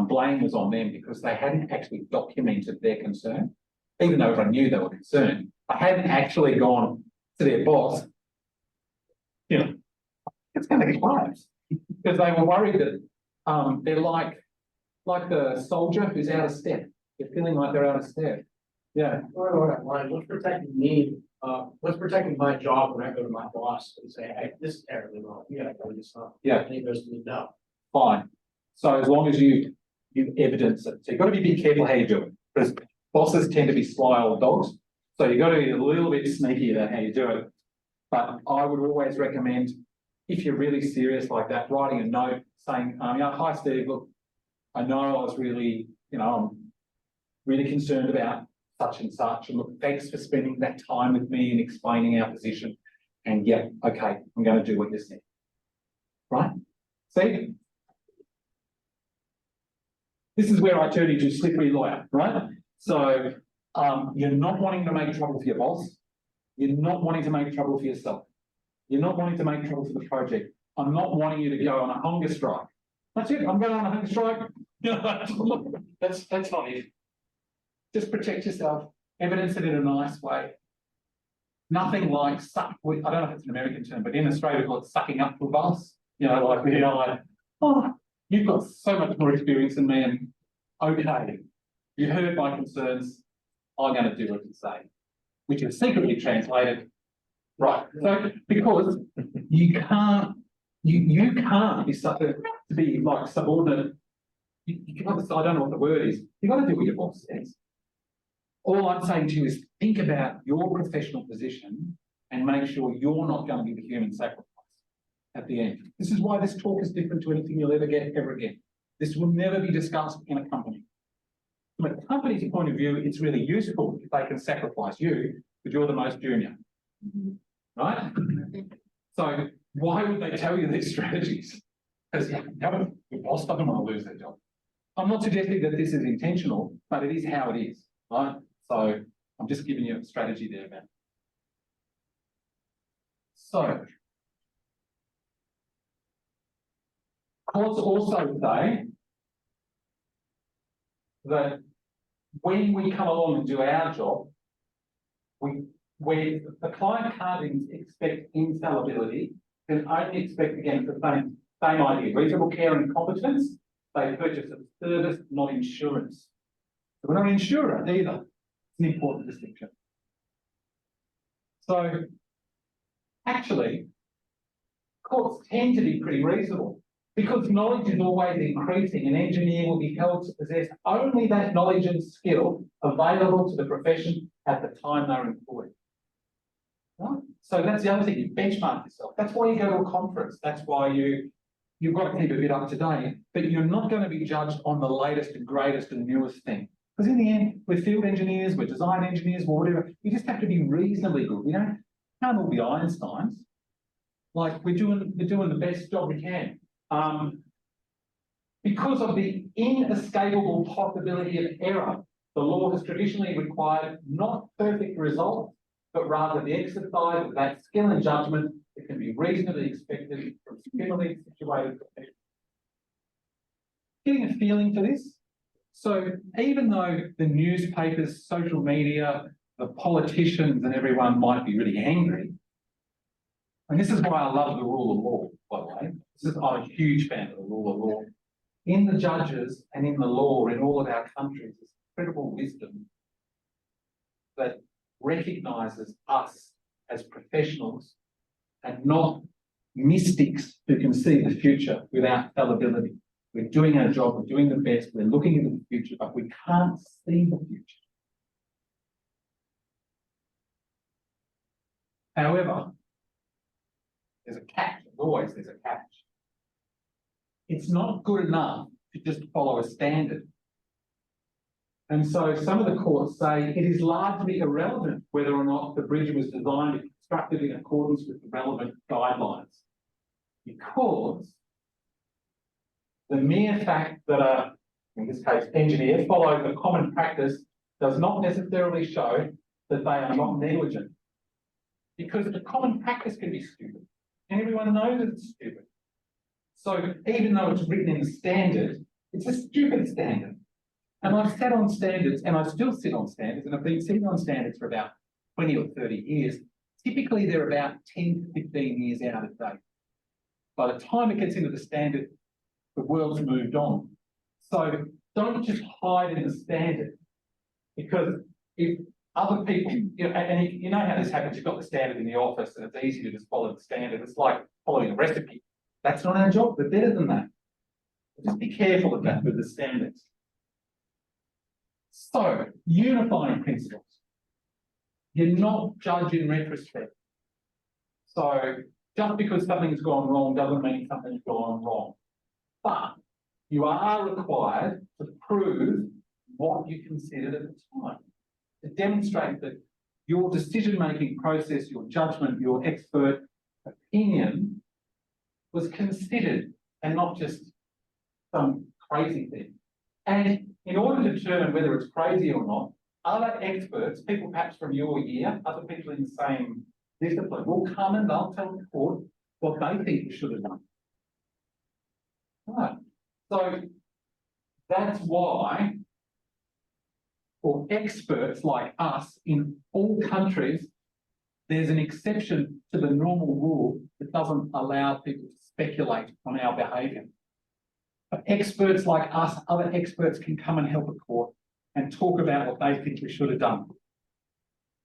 blame was on them because they hadn't actually documented their concern, even though everyone knew they were concerned. They hadn't actually gone to their boss, it's going to collapse, because they were worried that they're like the soldier who's out of step. They're feeling like they're out of step. Yeah. What's protecting me? What's protecting my job when I go to my boss and say, hey, this is terribly wrong. You gotta go this up. Yeah. And he goes to me, no. Fine. So as long as you evidence it. So you've got to be careful how you do it, because bosses tend to be sly old dogs. So you've got to be a little bit sneaky about how you do it. But I would always recommend, if you're really serious like that, writing a note saying, hi Steve, look, I know I was really, I'm really concerned about such and such. And look, thanks for spending that time with me and explaining our position. And yeah, okay, I'm going to do what you said. Right? See? This is where I turn into slippery lawyer, right? So you're not wanting to make trouble for your boss. You're not wanting to make trouble for yourself. You're not wanting to make trouble for the project. I'm not wanting you to go on a hunger strike. That's it. I'm going on a hunger strike. That's not it. Just protect yourself. Evidence it in a nice way. Nothing like I don't know if it's an American term, but in Australia we call it sucking up to a boss. Oh, you've got so much more experience than me, and okay, you heard my concerns. I'm going to do what you say, which is secretly translated. Right, so because you can't be such a, to be like subordinate, you can't, I don't know what the word is, you've got to do what your boss says. All I'm saying to you is think about your professional position and make sure you're not going to be the human sacrifice at the end. This is why this talk is different to anything you'll ever get ever again. This will never be discussed in a company. From a company's point of view, it's really useful if they can sacrifice you, but you're the most junior. Right? So why would they tell you these strategies? Because your boss doesn't want to lose their job. I'm not suggesting that this is intentional, but it is how it is, right? So I'm just giving you a strategy there, man. So courts also say that when we come along and do our job, where the client can't expect infallibility, can only expect, again, the same idea, reasonable care and competence. They purchase a service, not insurance. So we're not an insurer either. It's an important distinction. So actually, courts tend to be pretty reasonable because knowledge is always increasing. An engineer will be held to possess only that knowledge and skill available to the profession at the time they're employed. Right? So that's the other thing, you benchmark yourself. That's why you go to a conference. That's why you've got to keep a bit up to date, but you're not going to be judged on the latest and greatest and newest thing. Because in the end, we're field engineers, we're design engineers, whatever. You just have to be reasonably good. We can't all be Einsteins. Like we're doing the best job we can. Because of the inescapable possibility of error, the law has traditionally required not perfect results, but rather the exercise of that skill and judgment that can be reasonably expected from similarly situated professionals. Getting a feeling for this? So even though the newspapers, social media, the politicians and everyone might be really angry, and this is why I love the rule of law, by the way. I'm a huge fan of the rule of law. In the judges and in the law in all of our countries, there's incredible wisdom that recognises us as professionals and not mystics who can see the future without fallibility. We're doing our job, we're doing the best, we're looking into the future, but we can't see the future. However, there's a catch, always there's a catch. It's not good enough to just follow a standard. And so some of the courts say it is largely irrelevant whether or not the bridge was designed and constructed in accordance with the relevant guidelines. Because the mere fact that in this case, engineers follow the common practice does not necessarily show that they are not negligent. Because the common practice can be stupid. And everyone knows it's stupid. So even though it's written in the standard, it's a stupid standard. And I've sat on standards, and I still sit on standards, and I've been sitting on standards for about 20 or 30 years. Typically, they're about 10 to 15 years out of date. By the time it gets into the standard, the world's moved on. So don't just hide in the standard, because if other people, and you know how this happens, you've got the standard in the office, and it's easy to just follow the standard. It's like following a recipe. That's not our job. We're better than that. Just be careful of that with the standards. So, unifying principles. You're not judged in retrospect. So, just because something's gone wrong doesn't mean something's gone wrong. But you are required to prove what you considered at the time. To demonstrate that your decision-making process, your judgment, your expert opinion was considered and not just some crazy thing. And in order to determine whether it's crazy or not, other experts, people perhaps from your year, other people in the same discipline, will come and they'll tell the court what they think you should have done. Right. So that's why for experts like us in all countries, there's an exception to the normal rule that doesn't allow people to speculate on our behaviour. But experts like us, other experts can come and help a court and talk about what they think we should have done.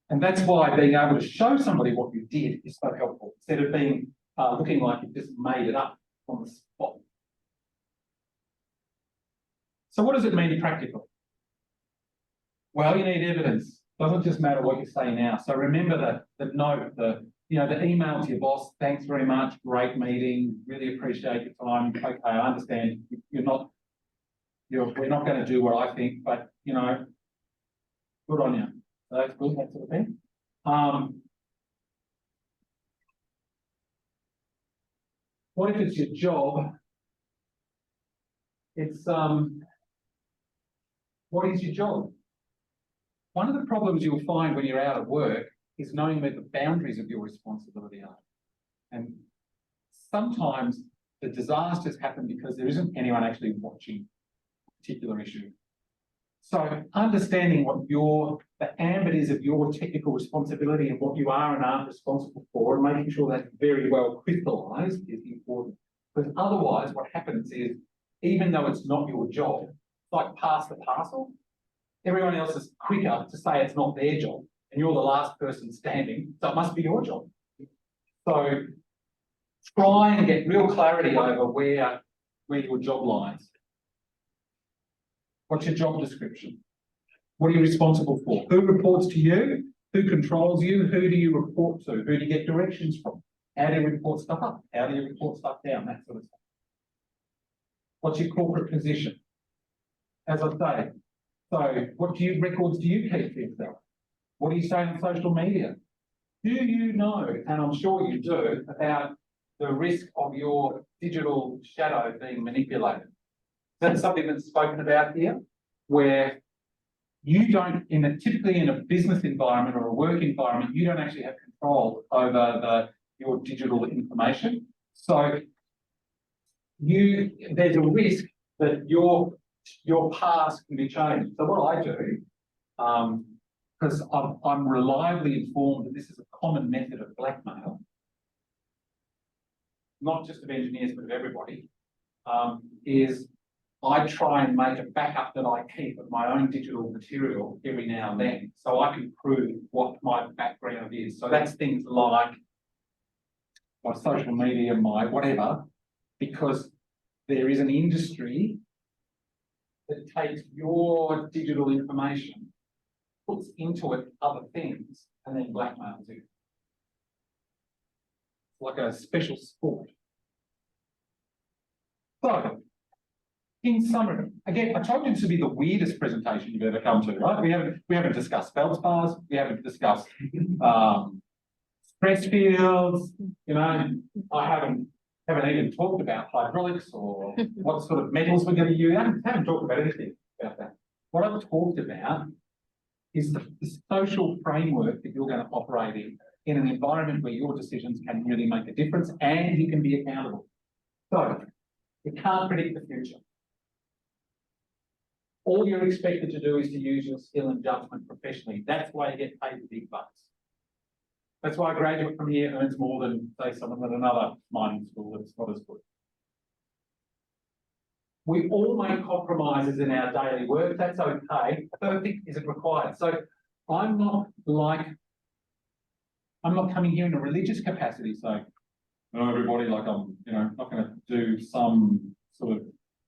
And that's why being able to show somebody what you did is so helpful, instead of being looking like you've just made it up on the spot. So what does it mean practically? Well, you need evidence. Doesn't just matter what you say now. So remember the note, the email to your boss. Thanks very much. Great meeting. Really appreciate your time. Okay, I understand we're not going to do what I think, but good on you. So that's good. That sort of thing. What if it's your job? It's what is your job? One of the problems you'll find when you're out of work is knowing where the boundaries of your responsibility are. And sometimes the disasters happen because there isn't anyone actually watching a particular issue. So understanding what the ambit is of your technical responsibility and what you are and aren't responsible for, and making sure that's very well crystallised is important. Because otherwise what happens is, even though it's not your job, it's like pass the parcel. Everyone else is quicker to say it's not their job, and you're the last person standing, so it must be your job. So try and get real clarity over where your job lies. What's your job description? What are you responsible for? Who reports to you? Who controls you? Who do you report to? Who do you get directions from? How do you report stuff up? How do you report stuff down? That sort of stuff. What's your corporate position? As I say, so what records do you keep for yourself? What do you say on social media? Do you know, and I'm sure you do, about the risk of your digital shadow being manipulated? Is that something that's spoken about here? Where you don't, typically in a business environment or a work environment, you don't actually have control over your digital information. So there's a risk that your past can be changed. So what I do, because I'm reliably informed that this is a common method of blackmail, not just of engineers but of everybody, is I try and make a backup that I keep of my own digital material every now and then, so I can prove what my background is. So that's things like my social media, my whatever, because there is an industry that takes your digital information, puts into it other things, and then blackmails you. Like a special sport. So, in summary, again, I told you this would be the weirdest presentation you've ever come to, right? We haven't discussed feldspars, we haven't discussed stress fields, I haven't even talked about hydraulics or what sort of metals we're going to use. I haven't talked about anything about that. What I've talked about is the social framework that you're going to operate in an environment where your decisions can really make a difference and you can be accountable. So, you can't predict the future. All you're expected to do is to use your skill and judgment professionally. That's why you get paid the big bucks. That's why a graduate from here earns more than, say, someone at another mining school that's not as good. We all make compromises in our daily work. That's okay. Perfect isn't required. So I'm not coming here in a religious capacity saying, "Oh, everybody, like I'm, not going to do some sort of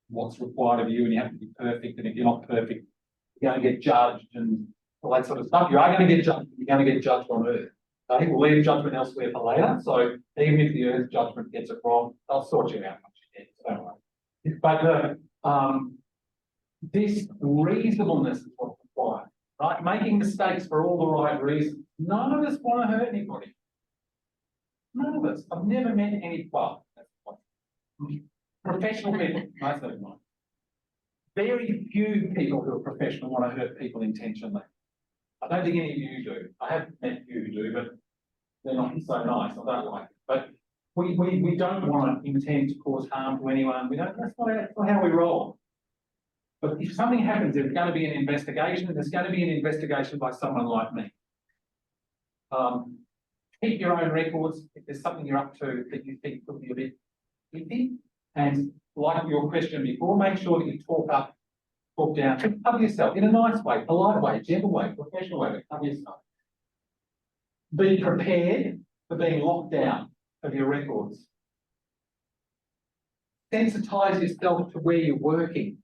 what's required of you, and you have to be perfect. And if you're not perfect, you're going to get judged and all that sort of stuff. You are going to get judged. You're going to get judged on earth. Okay, we'll leave judgment elsewhere for later. So even if the earth judgment gets it wrong, they'll sort you out once you get it. Don't worry. But this reasonableness is what's required, right? Making mistakes for all the right reasons. None of us want to hurt anybody. None of us. I've never met any, professional people, most of them not. Very few people who are professional want to hurt people intentionally. I don't think any of you do. I have met a few who do, but they're not so nice. I don't like it. But we don't want to intend to cause harm to anyone. That's not how we roll. But if something happens, there's going to be an investigation. There's going to be an investigation by someone like me. Keep your own records. If there's something you're up to that you think could be a bit iffy, and like your question before, make sure that you talk up talk down, cover yourself in a nice way, polite way, gentle way, professional way, but cover yourself. Be prepared for being locked down of your records. Sensitize yourself to where you're working,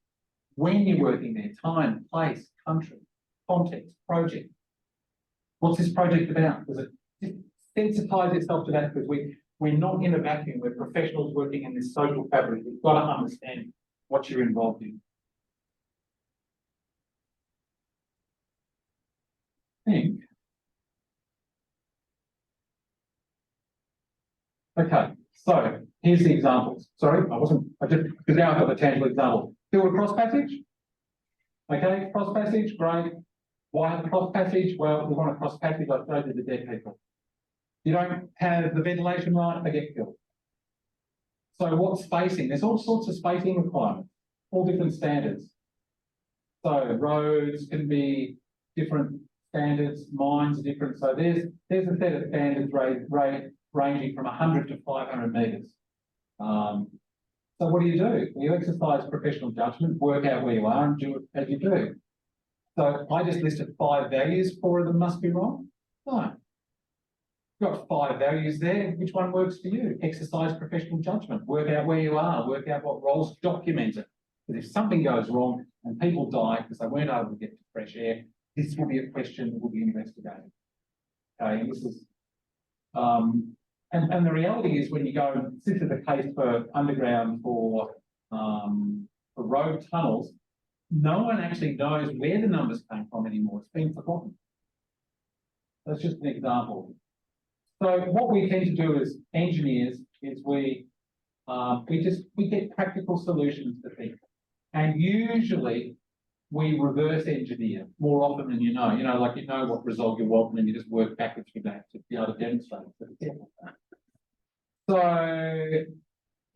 when you're working there, time, place, country, context, project. What's this project about? Just sensitize yourself to that, because we're not in a vacuum. We're professionals working in this social fabric. You've got to understand what you're involved in. Okay, so here's the examples. Sorry, because now I've got the tangible example. Build a cross passage. Okay, cross passage, great. Why the cross passage? Well, we want a cross passage, I showed you the dead people. You don't have the ventilation right, they get killed. So what spacing? There's all sorts of spacing requirements, all different standards. So roads can be different standards, mines are different. So there's a set of standards ranging from 100 to 500 metres. So what do? You exercise professional judgment, work out where you are and do it as you do. So I just listed 5 values, 4 of them must be wrong. No. You've got 5 values there. Which one works for you? Exercise professional judgment, work out where you are, work out what roles, document it. Because if something goes wrong and people die because they weren't able to get to fresh air, this will be a question that will be investigated. Okay, and this is and the reality is when you go, this is the case for underground for road tunnels, no one actually knows where the numbers came from anymore. It's been forgotten. That's just an example. So what we tend to do as engineers is we get practical solutions to things, and usually we reverse engineer more often than you know. Like you know what result you want, and you just work backwards from that to be able to demonstrate it. So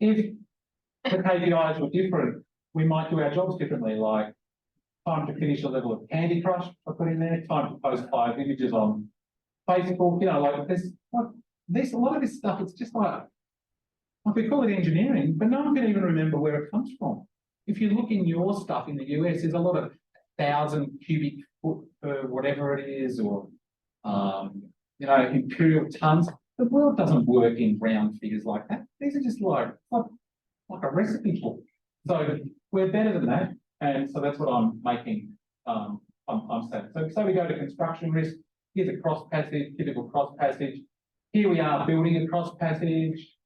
if the KPIs were different, we might do our jobs differently, like time to finish a level of Candy Crush, I put in there, time to post 5 images on Facebook, like there's a lot of this stuff, it's just like we call it engineering, but no one can even remember where it comes from. If you look in your stuff in the US, there's a lot of 1,000 cubic foot per whatever it is, or imperial tons. The world doesn't work in round figures like that. These are just like a recipe book. So we're better than that, and so that's what I'm making. I'm saying. So we go to construction risk. Here's a cross passage, typical cross passage. Here we are building a cross passage.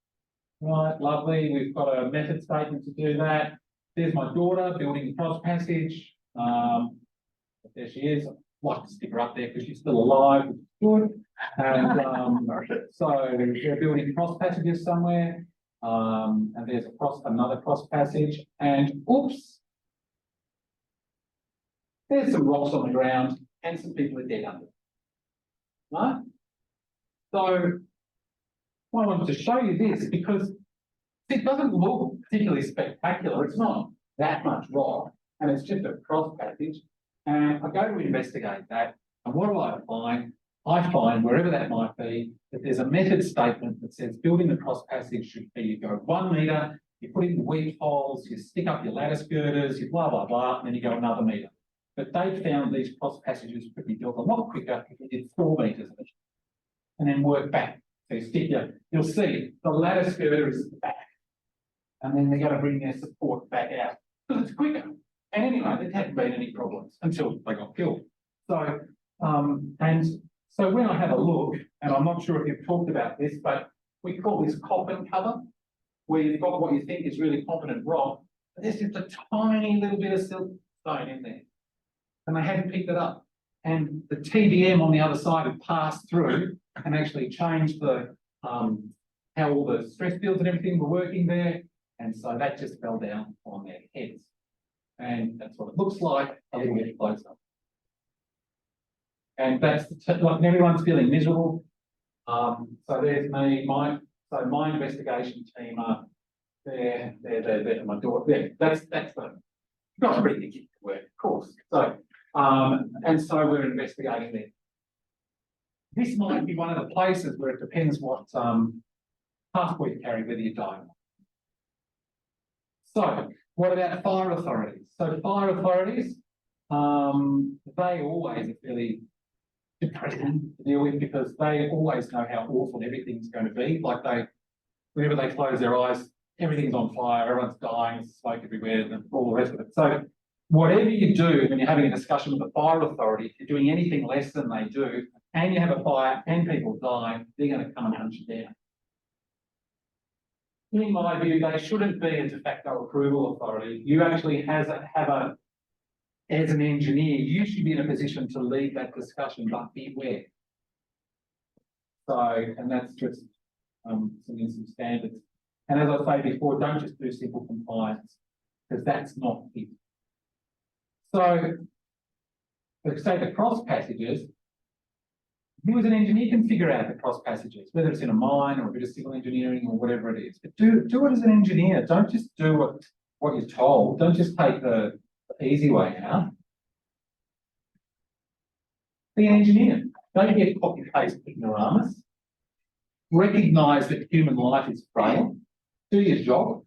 Right, lovely. We've got a method statement to do that. There's my daughter building a cross passage. There she is. I'd like to stick her up there because she's still alive, which is good. And so they're building cross passages somewhere. And there's another cross passage. And oops, there's some rocks on the ground and some people are dead under. Right? So I wanted to show you this because it doesn't look particularly spectacular. It's not that much rock, and it's just a cross passage. And I go to investigate that, and what do I find? I find, wherever that might be, that there's a method statement that says building the cross passage should be, you go 1 metre, you put in the weep holes, you stick up your lattice girders, you blah, blah, blah, and then you go another metre. But they found these cross passages could be built a lot quicker if you did 4 metres of it, and then work back. So you stick you'll see the lattice girder is at the back, and then they're going to bring their support back out because it's quicker. And anyway, there hadn't been any problems until they got killed. So, and so when I have a look, and I'm not sure if you've talked about this, but we call this coffin cover, where you've got what you think is really competent rock, but there's just a tiny little bit of siltstone in there, and they hadn't picked it up. And the TDM on the other side had passed through and actually changed the how all the stress fields and everything were working there, and so that just fell down on their heads. And that's what it looks like a little bit closer. And that's like everyone's feeling miserable. So there's me, my investigation team are there, my daughter, there. That's the got to bring the kid to work, of course. So and so we're investigating there. This might be one of the places where it depends what passport you carry, whether you die. So What about fire authorities? So fire authorities, they always are fairly depressing to deal with because they always know how awful everything's going to be. Like whenever they close their eyes, everything's on fire, everyone's dying, there's smoke everywhere, and all the rest of it. So whatever you do when you're having a discussion with the fire authority, if you're doing anything less than they do, and you have a fire and people die, they're going to come and hunt you down. In my view, they shouldn't be a de facto approval authority. You actually as an engineer, you should be in a position to lead that discussion, but beware. So, and that's just some standards. And as I say before, don't just do simple compliance, because that's not it. So, let's say the cross passages, you as an engineer can figure out the cross passages, whether it's in a mine or a bit of civil engineering or whatever it is. But do it as an engineer. Don't just do what you're told. Don't just take the easy way out. Be an engineer. Don't get copy-paste ignoramus. Recognise that human life is frail. Do your job.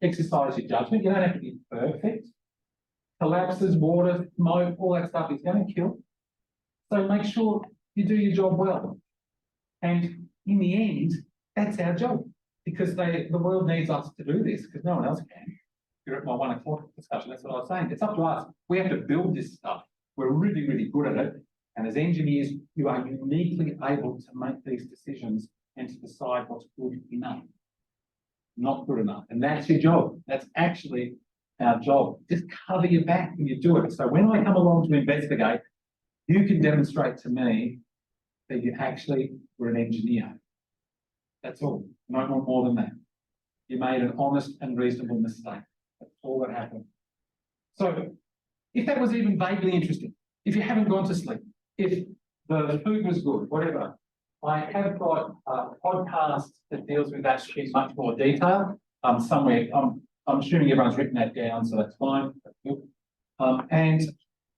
Exercise your judgment. You don't have to be perfect. Collapses, water, smoke, all that stuff is going to kill. So make sure you do your job well. And in the end, that's our job, because the world needs us to do this, because no one else can. You're at my 1 o'clock discussion, that's what I was saying. It's up to us. We have to build this stuff. We're really, really good at it. And as engineers, you are uniquely able to make these decisions and to decide what's good enough, not good enough. And that's your job. That's actually our job. Just cover your back when you do it. So when I come along to investigate, you can demonstrate to me that you actually were an engineer. That's all. No more than that. You made an honest and reasonable mistake. That's all that happened. So if that was even vaguely interesting, if you haven't gone to sleep, if the food was good, whatever, I have got a podcast that deals with that in much more detail. Somewhere, I'm assuming everyone's written that down, so that's fine. That's good.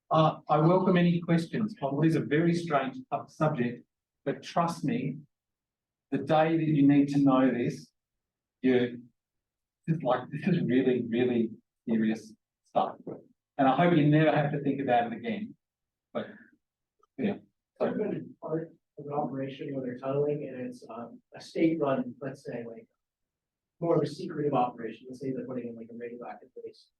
I welcome any questions on what is a very strange subject, but trust me, the day that you need to know this, this is really, really serious stuff. And I hope you never have to think about it again. But yeah. So, I've been part of an operation where they're tunneling and it's a state-run, let's say, like more of a secretive operation. Let's say they're putting in like a radioactive waste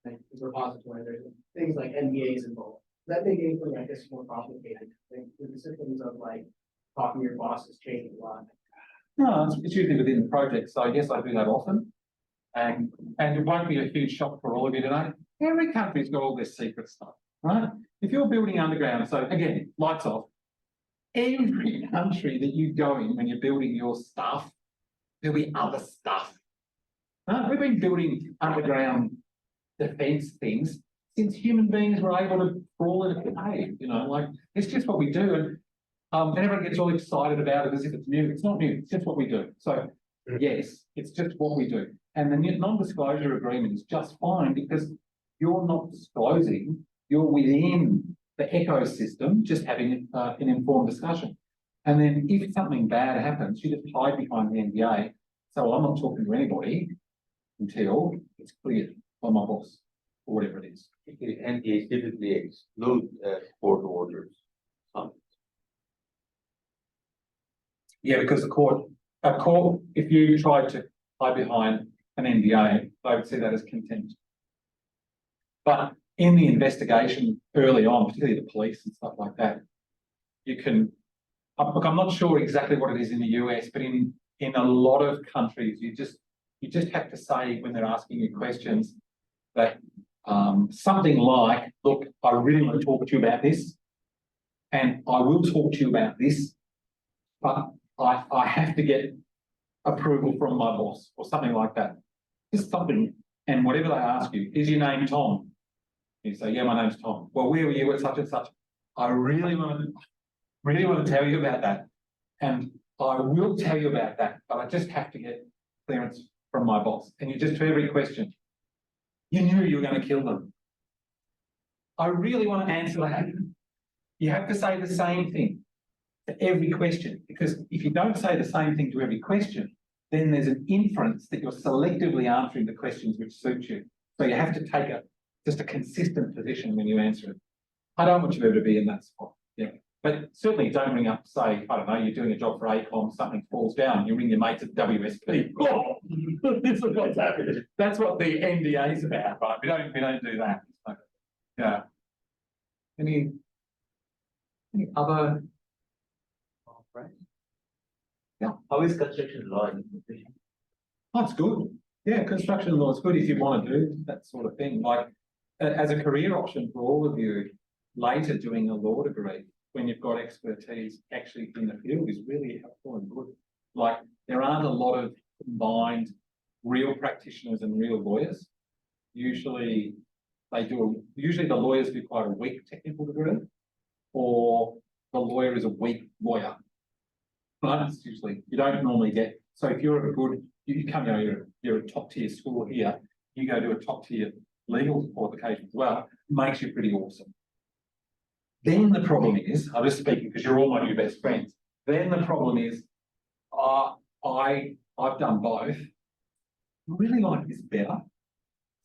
like repository. There's things like NDAs involved. That make anything like this more complicated? Like, with the systems of like talking to your boss has changed a lot. no, it's usually within the project. So I guess I do that often. And it won't be a huge shock for all of you today. Every country's got all this secret stuff, right? If you're building underground, so again, lights off. Every country that you go in when you're building your stuff, there'll be other stuff. We've been building underground defence things since human beings were able to crawl in a cave, like it's just what we do. And everyone gets all excited about it as if it's new. It's not new, it's just what we do. So yes, it's just what we do. And the non-disclosure agreement is just fine because you're not disclosing, you're within the ecosystem, just having an informed discussion. And then if something bad happens, you just hide behind the NDA. So I'm not talking to anybody until it's cleared by my boss or whatever it is. The NDA typically exclude court orders. Yeah, because a court, if you tried to hide behind an NDA, they would see that as contempt. But in the investigation early on, particularly the police and stuff like that, you can, look, I'm not sure exactly what it is in the US, but in a lot of countries, you just have to say when they're asking you questions that something like, look, I really want to talk to you about this, and I will talk to you about this, but I have to get approval from my boss or something like that. Just something, and whatever they ask you, is your name Tom? You say, yeah, my name's Tom. Well, where were you at such and such? I really want to tell you about that. And I will tell you about that, but I just have to get clearance from my boss. And you just, to every question, you knew you were going to kill them. I really want to answer that. You have to say the same thing to every question, because if you don't say the same thing to every question, then there's an inference that you're selectively answering the questions which suit you. So you have to take just a consistent position when you answer it. I don't want you ever to be in that spot. Yeah. But certainly don't ring up, say, I don't know, you're doing a job for ACOM, something falls down, you ring your mates at WSP. Oh, this is what's happening. That's what the NDA is about, right? We don't do that. So, yeah. Any other? Yeah. How is construction law in English? That's good. Yeah, construction law is good if you want to do that sort of thing. Like as a career option for all of you, later doing a law degree when you've got expertise actually in the field is really helpful and good. Like there aren't a lot of combined real practitioners and real lawyers. Usually the lawyers do quite a weak technical degree, or the lawyer is a weak lawyer. Right? It's usually, you don't normally get, so if you're you come, you're a top tier school here, you go to a top tier legal qualification as well, makes you pretty awesome. Then the problem is, I'm just speaking because you're all my new best friends. Then the problem is, I've done both. I really like this better.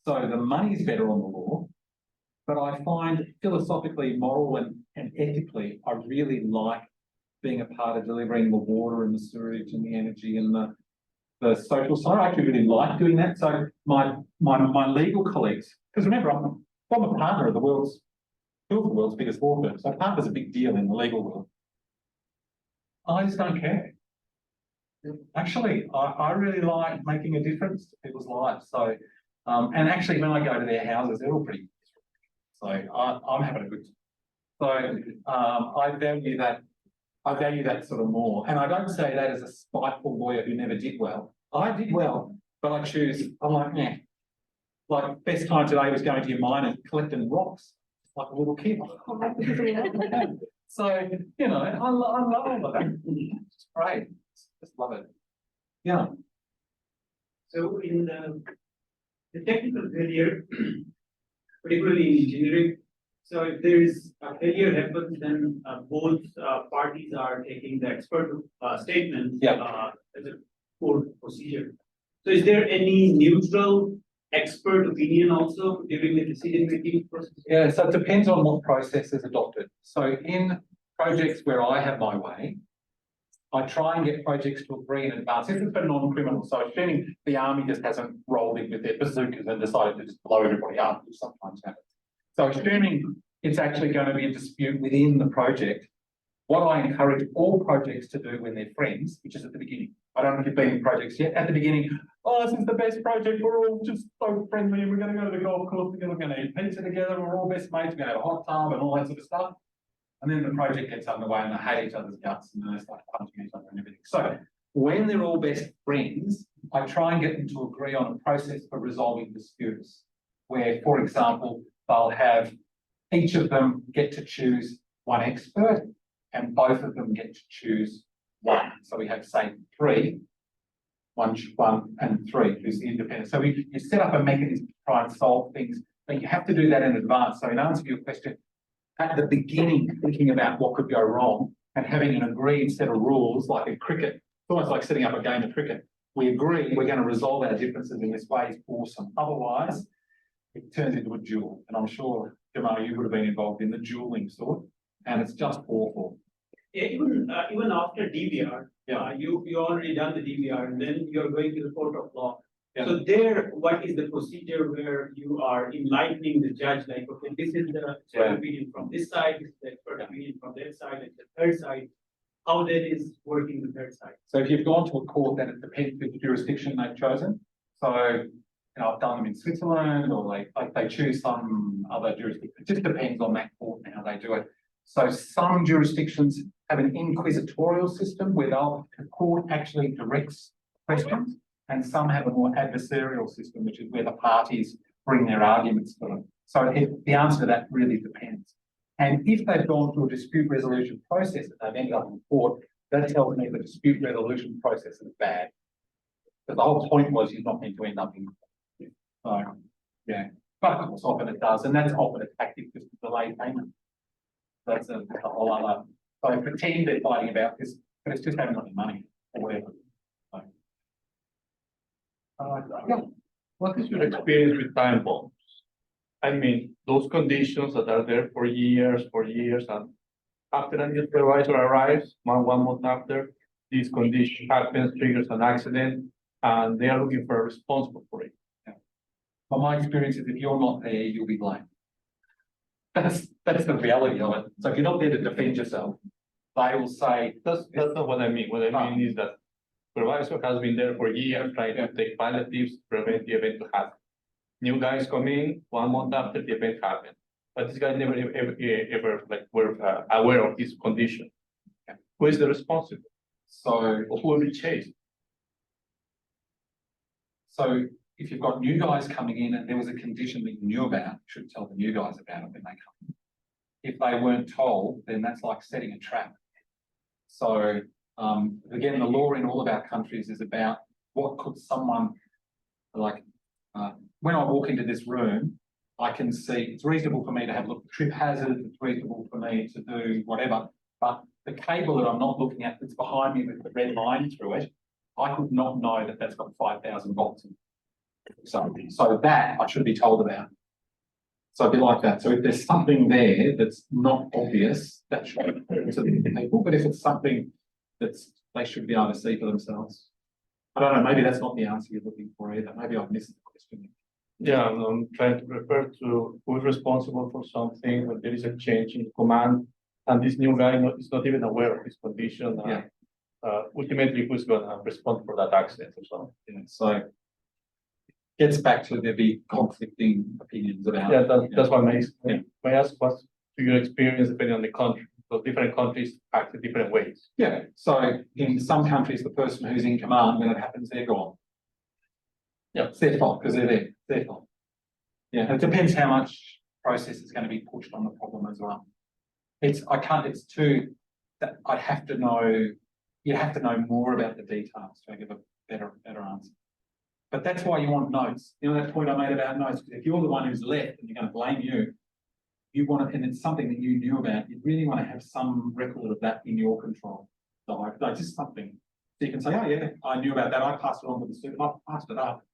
So the money is better on the law, but I find philosophically, moral and ethically, I really like being a part of delivering the water and the sewage and the energy and the social side. I actually really like doing that. So my legal colleagues, because remember, I'm a partner of the world's biggest law firm. So partner's a big deal in the legal world. I just don't care. Actually, I really like making a difference to people's lives. So, and actually when I go to their houses, they're all pretty, so I'm having a good time. So I value that sort of more. And I don't say that as a spiteful lawyer who never did well. I did well, but I'm like, nah. Like best time today was going to your mine and collecting rocks like a little kid. So, I love all of that. It's great. Just love it. Yeah. So in the technical failure, particularly in engineering, so if there is a failure happens, then both parties are taking the expert statement as a court procedure. So is there any neutral expert opinion also during the decision-making process? Yeah, so it depends on what process is adopted. So in projects where I have my way, I try and get projects to agree in advance. This is for non-criminal, so assuming the army just hasn't rolled in with their bazookas and decided to just blow everybody up, which sometimes happens. So assuming it's actually going to be a dispute within the project, what I encourage all projects to do when they're friends, which is at the beginning. I don't know if you've been in projects yet. At the beginning, oh, this is the best project. We're all just so friendly. And we're going to go to the golf course together. We're going to eat pizza together. We're all best mates. We're going to have a hot tub and all that sort of stuff. And then the project gets underway and they hate each other's guts and then they start punching each other and everything. So when they're all best friends, I try and get them to agree on a process for resolving disputes where, for example, they'll have each of them get to choose one expert and both of them get to choose one. So we have, say, one and three, who's the independent. So you set up a mechanism to try and solve things, but you have to do that in advance. So in answer to your question, at the beginning, thinking about what could go wrong and having an agreed set of rules, like in cricket, it's almost like setting up a game of cricket. We agree we're going to resolve our differences in this way is awesome. Otherwise, it turns into a duel. And I'm sure, Jamal, you would have been involved in the dueling sort, and it's just awful. Yeah, even after DVR, you already done the DVR, and then you're going to the court of law. Yeah. So there, what is the procedure where you are enlightening the judge, like, okay, this is the expert opinion from this side, this is the expert opinion from that side, and the third side, how that is working the third side? So if you've gone to a court, then it depends which jurisdiction they've chosen. So, I've done them in Switzerland, or they choose some other jurisdiction. It just depends on that court and how they do it. So some jurisdictions have an inquisitorial system where the court actually directs questions, and some have a more adversarial system, which is where the parties bring their arguments to them. So the answer to that really depends. And if they've gone through a dispute resolution process and they've ended up in court, that tells me the dispute resolution process is bad. But the whole point was you're not meant to end up in court. So, yeah. But of course, often it does, and that's often a tactic just to delay payment. That's a whole other. So I pretend they're fighting about this, but it's just having money or whatever. So, What is your experience with time bombs? I mean, those conditions that are there for years, and after a new supervisor arrives, one month after, this condition happens, triggers an accident, and they are looking for a responsible for it. But my experience is if you're not there, you'll be blamed. That's the reality of it. So if you're not there to defend yourself, they will say, That's not what I mean. What I mean is that supervisor has been there for years trying to take palliatives to prevent the event to happen. New guys come in 1 month after the event happened, but this guy never ever like were aware of his condition. Who is the responsible? so, Or who will be chased? so if you've got new guys coming in and there was a condition that you knew about, you should tell the new guys about it when they come in. If they weren't told, then that's like setting a trap. So, again, the law in all of our countries is about what could someone, like, when I walk into this room, I can see, it's reasonable for me to have a look at trip hazards, it's reasonable for me to do whatever, but the cable that I'm not looking at that's behind me with the red line through it, I could not know that that's got 5,000 volts in it. So that I should be told about. So a bit like that. So if there's something there that's not obvious, that should be clear to the people. But if it's something that's they should be able to see for themselves. I don't know, maybe that's not the answer you're looking for either. Maybe I've missed the question. Yeah, I'm trying to refer to who is responsible for something when there is a change in command, and this new guy is not even aware of his condition. Yeah. Ultimately, who's gonna respond for that accident or something? You know, so gets back to there be conflicting opinions about. Yeah, you know. that's what makes, may I ask what's to your experience depending on the country? Because different countries act in different ways. Yeah, so in some countries, the person who's in command, when it happens, they're gone. Yeah, it's their fault because they're there, their fault. Yeah, it depends how much process is going to be pushed on the problem as well. It's too, that I'd have to know, you have to know more about the details to give a better answer. But that's why you want notes. You know that point I made about notes, because if you're the one who's left and you're going to blame you want to, and it's something that you knew about, you really want to have some record of that in your control. So like just something. So you can say, oh yeah, I knew about that. I passed it on to the student. I passed it up.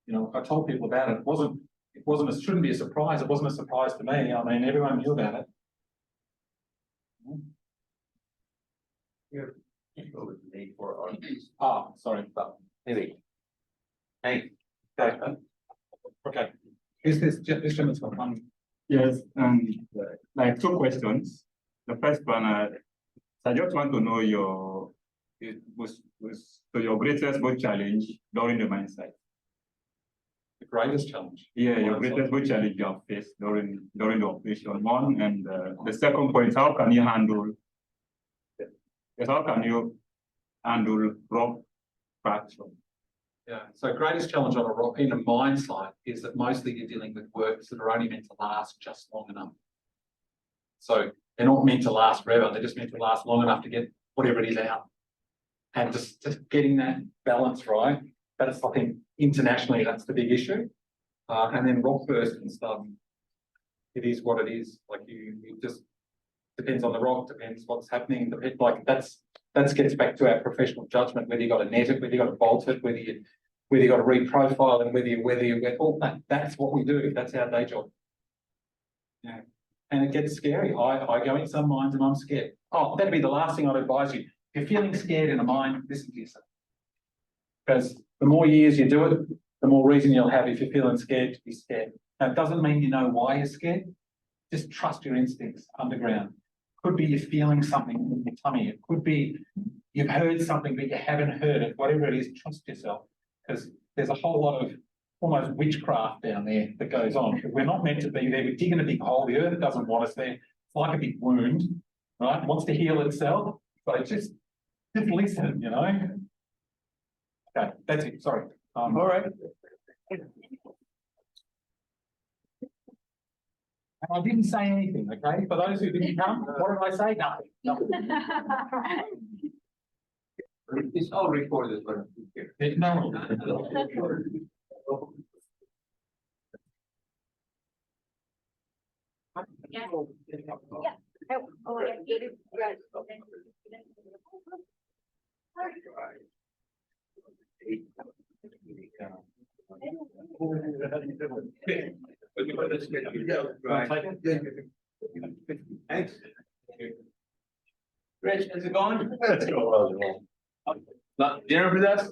You know, I told people about it. It shouldn't be a surprise. It wasn't a surprise to me. I mean, everyone knew about it. Need for our. Ah, sorry. Maybe. Hey. Okay. Is this gentleman's got one? Yes, like 2 questions. The first one, I just want to know your greatest boat challenge during the mine site. The greatest challenge. Yeah, your greatest boat challenge you have faced during the operation one, and the second point, how can you handle rock fracture? Yeah, so greatest challenge on in a mine site is that mostly you're dealing with works that are only meant to last just long enough. So they're not meant to last forever, they're just meant to last long enough to get whatever it is out. And just getting that balance right, that's, I think, internationally, that's the big issue. And then rock burst and stuff, it is what it is. Like it just depends on the rock, depends what's happening. Like that gets back to our professional judgment, whether you got to net it, whether you got to bolt it, whether you got to reprofile and whether you all that. That's what we do. That's our day job. Yeah, and it gets scary. I go in some mines and I'm scared. Oh, that'd be the last thing I'd advise you. If you're feeling scared in a mine, listen to yourself. Because the more years you do it, the more reason you'll have if you're feeling scared to be scared. Now, it doesn't mean you know why you're scared. Just trust your instincts underground. Could be you're feeling something in your tummy. It could be you've heard something but you haven't heard it. Whatever it is, trust yourself. Because there's a whole lot of almost witchcraft down there that goes on. We're not meant to be there. We're digging a big hole. The earth doesn't want us there. It's like a big wound, right? It wants to heal itself. So just listen, you know. Okay, that's it. Sorry. All right. And I didn't say anything, okay? For those who didn't come, what did I say? Nothing. It's all recorded, but. No. Yeah. Yeah. Oh, yeah. Thanks. Rich, is it going? Let's go. Not dinner with us?